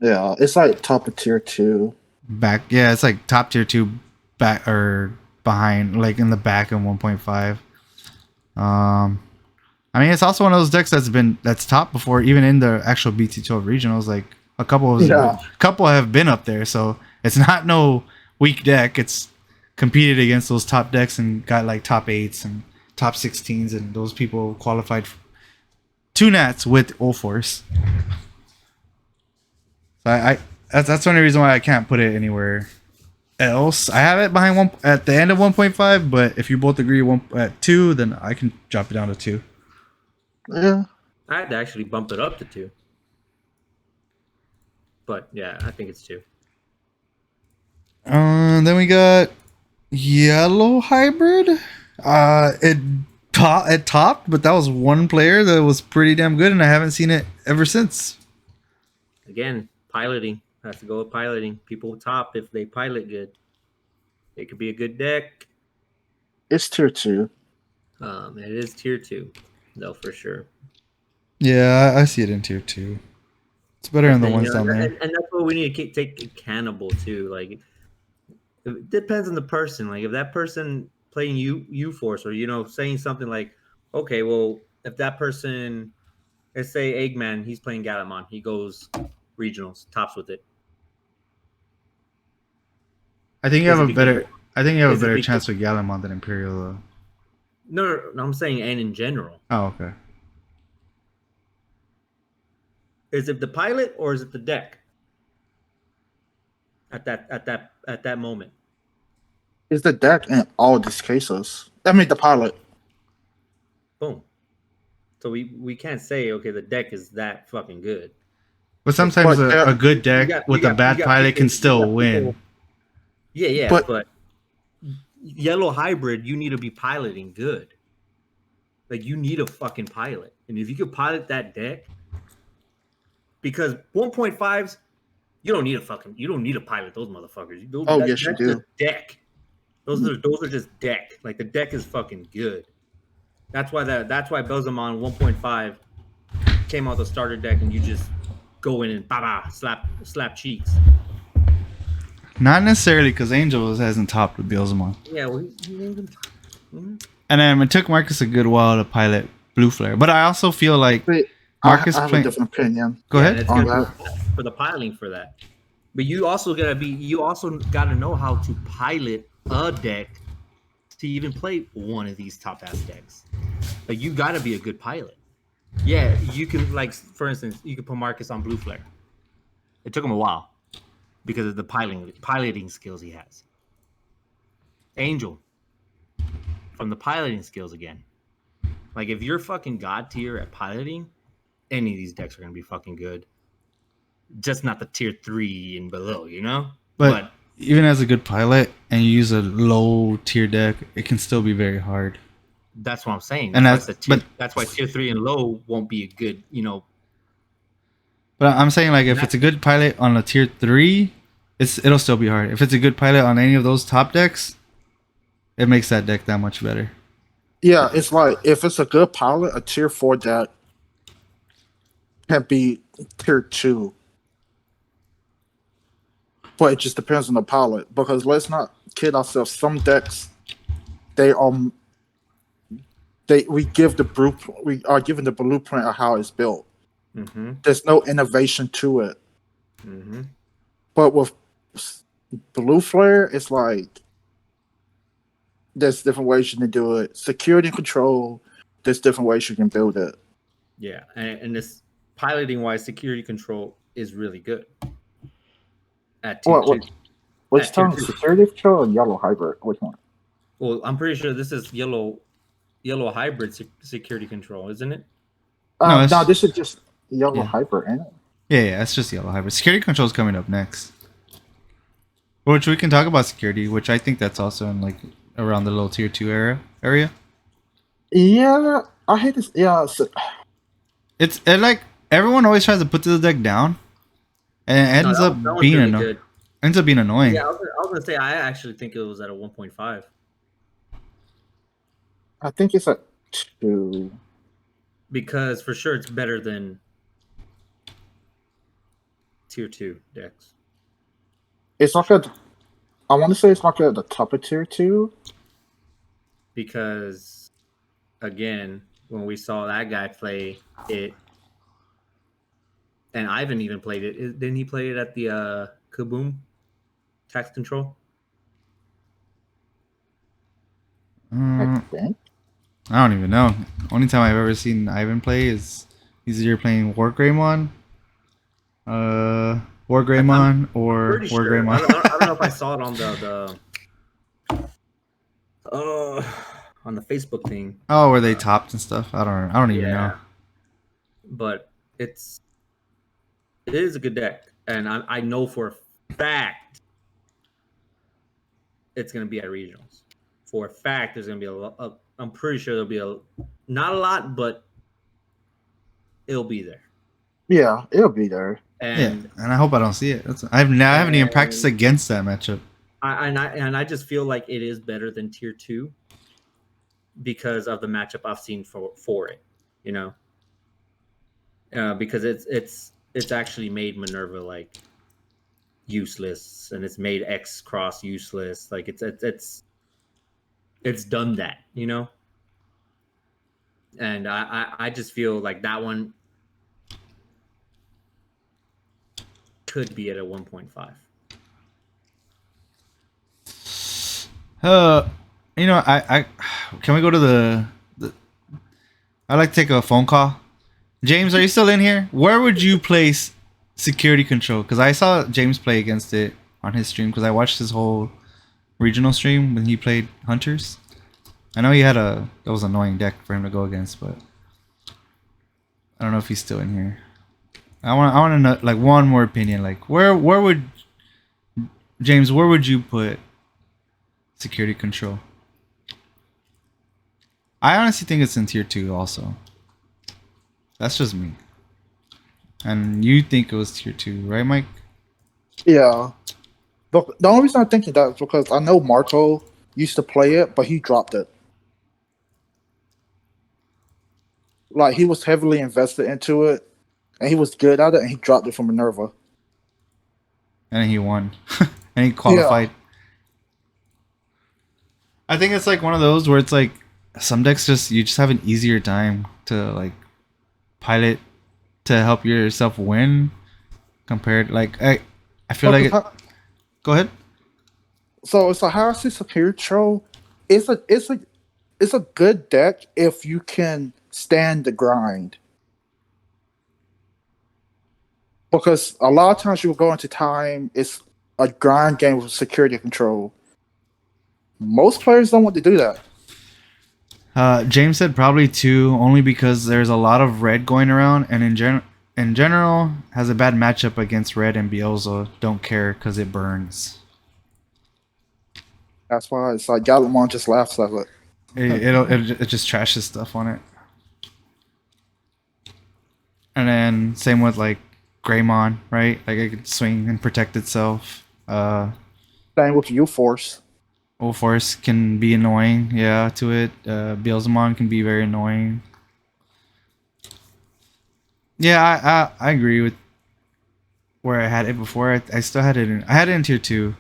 Yeah, it's like top of tier 2. Back, yeah, it's like top tier 2, back or behind, like in the back of 1.5. I mean, it's also one of those decks that's top before, even in the actual BT12 regionals. Like a couple have been up there, so it's not no weak deck. It's competed against those top decks and got like top 8s and top 16s, and those people qualified for 2 nats with Force. So that's the only reason why I can't put it anywhere else. I have it behind at the end of 1.5, but if you both agree at 2, then I can drop it down to 2. Yeah. I had to actually bump it up to 2. But yeah, I think it's 2. Then we got Yellow Hybrid. It topped, but that was one player that was pretty damn good, and I haven't seen it ever since. Again, piloting. Has to go with piloting. People top if they pilot good. It could be a good deck. It's tier 2. It is tier 2, though, for sure. Yeah, I see it in tier 2. It's better than the ones down there. And that's what we need to take accountable too. Like, it depends on the person. Like, if that person playing U Force, or saying something like, okay, well, if that person, let's say Eggman, he's playing Gallimon, he goes regionals, tops with it. I think you have a better chance with Gallimon than Imperial, though. No, I'm saying and in general. Oh, okay. Is it the pilot or is it the deck? At that moment. It's the deck in all these cases. I mean, the pilot. Boom. So we can't say, okay, the deck is that fucking good. But sometimes a good deck with a bad pilot can still win. Yeah, but Yellow Hybrid, you need to be piloting good. Like, you need a fucking pilot. And if you could pilot that deck, because 1.5s, you don't need a pilot those motherfuckers. Yes, you That's do. just deck. Those are just deck. Like the deck is fucking good. That's why Belzamon 1.5 came out the starter deck, and you just go in and slap cheeks. Not necessarily because Angels hasn't topped with Beelzemon. Yeah, well, he named him. And then it took Marcus a good while to pilot Blue Flare. But I also feel like Wait, Marcus I have a different opinion. Go ahead. It's on gonna that. be for the piloting for that. But you also gotta know how to pilot a deck to even play one of these top ass decks. Like you gotta be a good pilot. Yeah, you can, like, for instance, you could put Marcus on Blue Flare. It took him a while because of the piloting skills he has. Angel, from the piloting skills again. Like if you're fucking god tier at piloting, any of these decks are gonna be fucking good. Just not the tier 3 and below, you know? But even as a good pilot and you use a low tier deck, it can still be very hard. That's what I'm saying. And That's why tier 3 and low won't be a good, But I'm saying, like, if it's a good pilot on a tier 3, it'll still be hard. If it's a good pilot on any of those top decks, it makes that deck that much better. Yeah, it's like if it's a good pilot, a tier 4 deck can be tier 2. But it just depends on the pilot. Because let's not kid ourselves. Some decks, we are given the blueprint of how it's built. Mm-hmm. There's no innovation to it. Mm-hmm. But with Blue Flare, it's like there's different ways you can do it. Security and control, there's different ways you can build it. Yeah, and this piloting wise, security control is really good. At tier 2. Which time? Security control or yellow hybrid? Which one? Well, I'm pretty sure this is yellow hybrid security control, isn't it? No, this is just yellow hybrid, ain't it? Yeah, it's just yellow hybrid. Security control is coming up next. Which we can talk about security, which I think that's also in, like, around the little tier 2 area. Yeah, I hate this. Yeah, It's like everyone always tries to put the deck down, and it ends up being annoying. Ends up being annoying. Yeah, I was gonna say I actually think it was at a 1.5. I think it's at 2. Because for sure it's better than tier 2 decks. It's like I want to say it's like at the top of tier 2. Because again, when we saw that guy play it, and Ivan even played it. Didn't he play it at the Kaboom tax control? I think. I don't even know. Only time I've ever seen Ivan play is he's either playing War Greymon, or War Greymon. I don't know if I saw it on on the Facebook thing. Oh, where they topped and stuff. I don't even know. But it is a good deck, and I know for a fact it's going to be at regionals. For a fact, there's going to be a lot. I'm pretty sure there'll be not a lot, but it'll be there. Yeah, it'll be there. And I hope I don't see it. I haven't even practiced against that matchup. I just feel like it is better than tier 2 because of the matchup I've seen for it, because it's actually made Minerva like useless, and it's made X Cross useless. Like it's done that, and I just feel like that one could be at a 1.5. I can we go to the I'd like to take a phone call. James, are you still in here? Where would you place security control? Because I saw James play against it on his stream, because I watched his whole regional stream when he played Hunters. I know he had that was an annoying deck for him to go against, but I don't know if he's still in here. I want to know, like, one more opinion. Like, where would James? Where would you put security control? I honestly think it's in tier 2 also. That's just me. And you think it was tier 2, right, Mike? Yeah. But the only reason I'm thinking that is because I know Marco used to play it, but he dropped it. Like, he was heavily invested into it, and he was good at it, and he dropped it from Minerva. And he won. And he qualified. I think it's like one of those where it's like some decks you just have an easier time to like pilot to help yourself win compared like I feel like go ahead. So it's a Harassy Superior Troll. It's a good deck if you can stand the grind. Because a lot of times you will go into time, it's a grind game with security control. Most players don't want to do that. James said probably 2 only because there's a lot of red going around and in general has a bad matchup against red and Bielsa don't care because it burns. That's why it's like Gallimon just laughs at it. It just trashes stuff on it. And then same with like Greymon, right? Like it could swing and protect itself. Same with U-Force. U-Force can be annoying, yeah, to it. Beelzemon can be very annoying. Yeah, I agree with where I had it before. I still had it I had it in tier 2.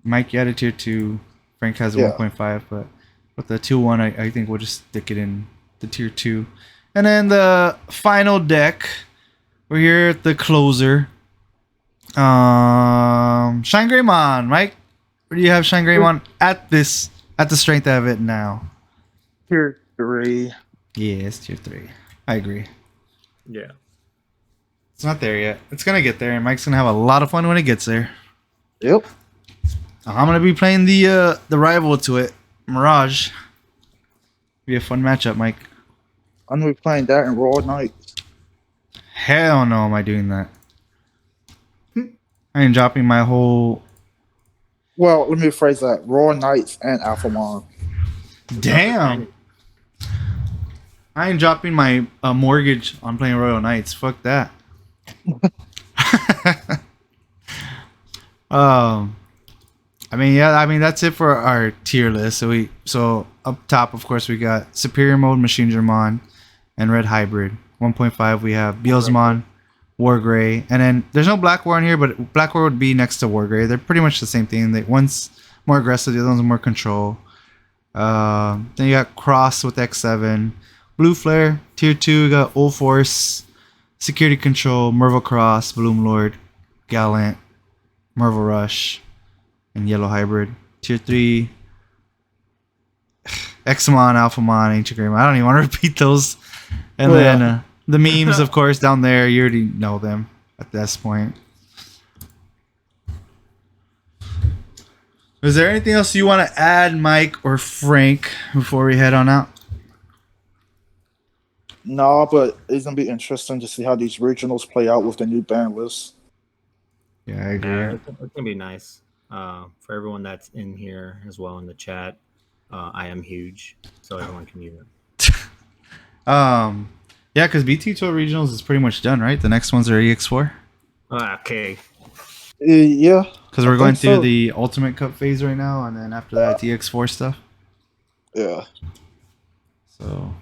Mike, you had it tier 2. Frank has 1.5, but with the 2-1, I think we'll just stick it in the tier 2. And then the final deck, we're here at the closer. Shine Greymon, Mike. Where do you have Shine Greymon at the strength of it now? Tier 3. Yeah, it's tier 3. I agree. Yeah. It's not there yet. It's gonna get there, and Mike's gonna have a lot of fun when it gets there. Yep. I'm gonna be playing the rival to it, Mirage. Be a fun matchup, Mike. I'm gonna be playing that in Royal Knights. Hell no, am I doing that? I ain't dropping my whole. Well, let me rephrase that: Royal Knights and Alphamon. Damn. I ain't dropping my mortgage on playing Royal Knights. Fuck that. I mean that's it for our tier list. So up top, of course, we got Superior Mode Machine German and Red Hybrid. 1.5 we have Beelzemon, War Gray, and then there's no Black War in here, but Black War would be next to War Gray. They're pretty much the same thing. One's more aggressive, the other one's more control. Then you got Cross with X7, Blue Flare, tier 2, we got Old Force, Security Control, Merval Cross, Bloom Lord, Gallant, Merval Rush, and Yellow Hybrid. Tier 3, Examon, Alphamon, Ancient Greymon. I don't even want to repeat those. And then the memes, of course, down there, you already know them at this point. Is there anything else you want to add, Mike or Frank, before we head on out? No, but it's gonna be interesting to see how these regionals play out with the new ban list. Yeah, I agree. Yeah, it's gonna be nice for everyone that's in here as well in the chat. I am huge, so everyone can use it. Yeah, because BT Tour Regionals is pretty much done, right? The next ones are EX4. Okay. Yeah. Because we're going through the Ultimate Cup phase right now, and then after that, the EX4 stuff. Yeah. So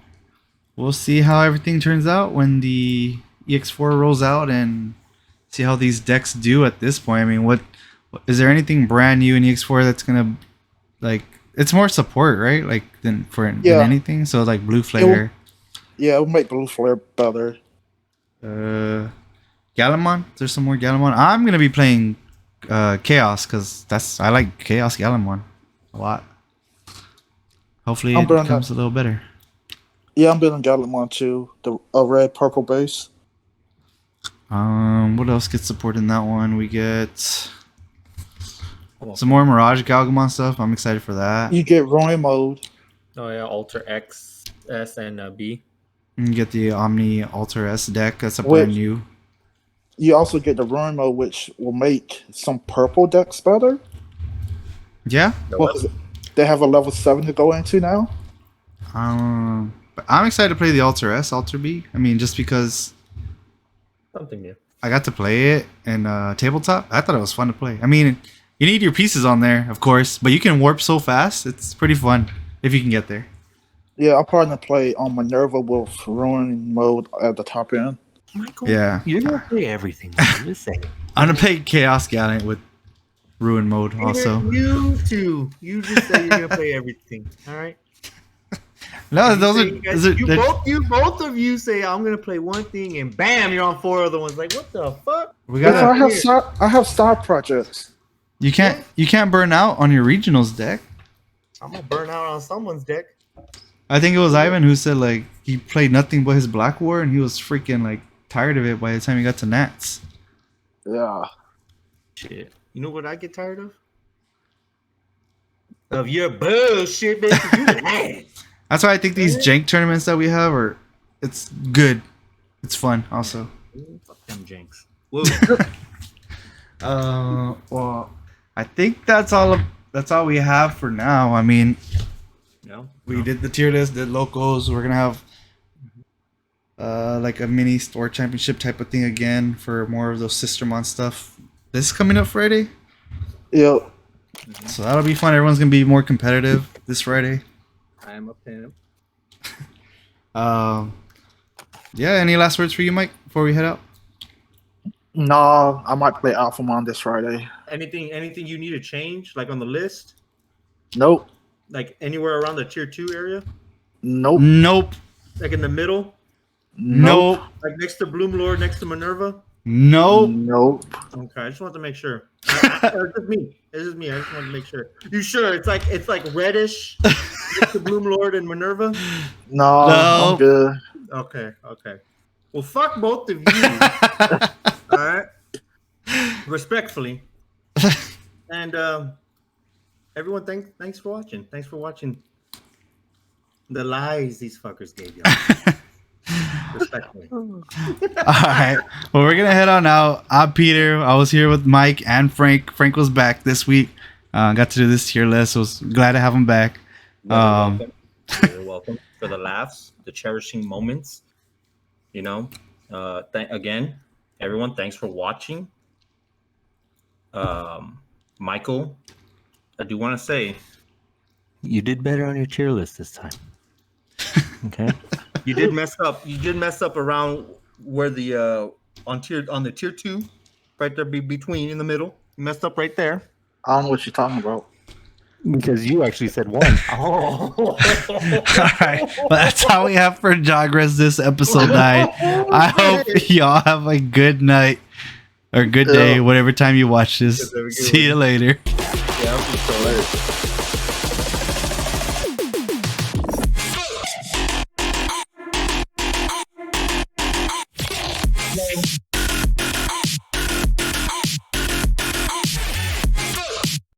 we'll see how everything turns out when the EX4 rolls out, and see how these decks do at this point. I mean, what is there anything brand new in EX4 that's gonna like? It's more support, right? Like than anything. So like Blue Flare. It'll make Blue Flare better. Gallimon. There's some more Gallimon. I'm gonna be playing Chaos because I like Chaos Gallimon a lot. Hopefully it becomes a little better. Yeah, I'm building Gallimon too. The red purple base. What else gets supported in that one? We get some more Mirage Galgamon stuff. I'm excited for that. You get Ronin mode. Oh yeah, Alter X, S, and B. You get the Omni Alter S deck. That's a brand new. You also get the Ronin mode, which will make some purple decks better. Yeah. Well, they have a level 7 to go into now. But I'm excited to play the Alter S, Alter B. I mean, just because Something new. I got to play it in tabletop. I thought it was fun to play. I mean, you need your pieces on there, of course, but you can warp so fast. It's pretty fun if you can get there. Yeah, I'm probably gonna play on Minerva with ruin mode at the top end. Michael, Yeah. you're gonna play everything. Man. Just say it. I'm gonna play Chaos Gallant with ruin mode also. You too. You just say you're gonna play everything. All right. No, You those say are. you guys- both of you say I'm gonna play one thing, and bam, you're on 4 other ones. Like, what the fuck? We Because gotta. I have side projects. You can't burn out on your regionals deck. I'm gonna burn out on someone's deck. I think it was Ivan who said like he played nothing but his Black War and he was freaking like tired of it by the time he got to Nats. Yeah. Shit. You know what I get tired of? Of your bullshit, bitch. You mad. That's why I think these jank tournaments that we have it's good. It's fun also. Fuck them janks. Whoa. Well, I think that's all we have for now. I mean, No. we did the tier list, did locals. We're gonna have like a mini store championship type of thing again for more of those Sistermon stuff. This is coming up Friday, Yep. so that'll be fun. Everyone's gonna be more competitive this Friday. I'm a pimp. Yeah. Any last words for you, Mike, before we head out? No, I might play Alphamon this Friday. Anything you need to change, like on the list? Nope. Like anywhere around the tier 2 area? Nope. Nope. Like in the middle? Nope. Like next to Bloomlord, next to Minerva? Nope. Nope. Okay, I just wanted to make sure. It's just me. It's just me. I just wanted to make sure. You sure? It's like reddish next to Bloomlord and Minerva? No, No. I'm good. Okay. Well, fuck both of you. All right. Respectfully. And everyone, thanks for watching. Thanks for watching the lies these fuckers gave y'all. Respectfully. All right. Well, we're gonna head on out. I'm Peter. I was here with Mike and Frank. Frank was back this week. Got to do this tier list. I was glad to have him back. You're welcome for the laughs, the cherishing moments. You know, again, everyone, thanks for watching. Michael, I do want to say you did better on your tier list this time. Okay, you did mess up. You did mess up around where the on the tier 2, right there, between in the middle. You messed up right there. I don't know what you're talking about. Because you actually said 1. Oh. All right. Well, that's all we have for Jogress this episode 9. I hope y'all have a good night or good day, whatever time you watch this. See you later. Yeah, I'll see you later.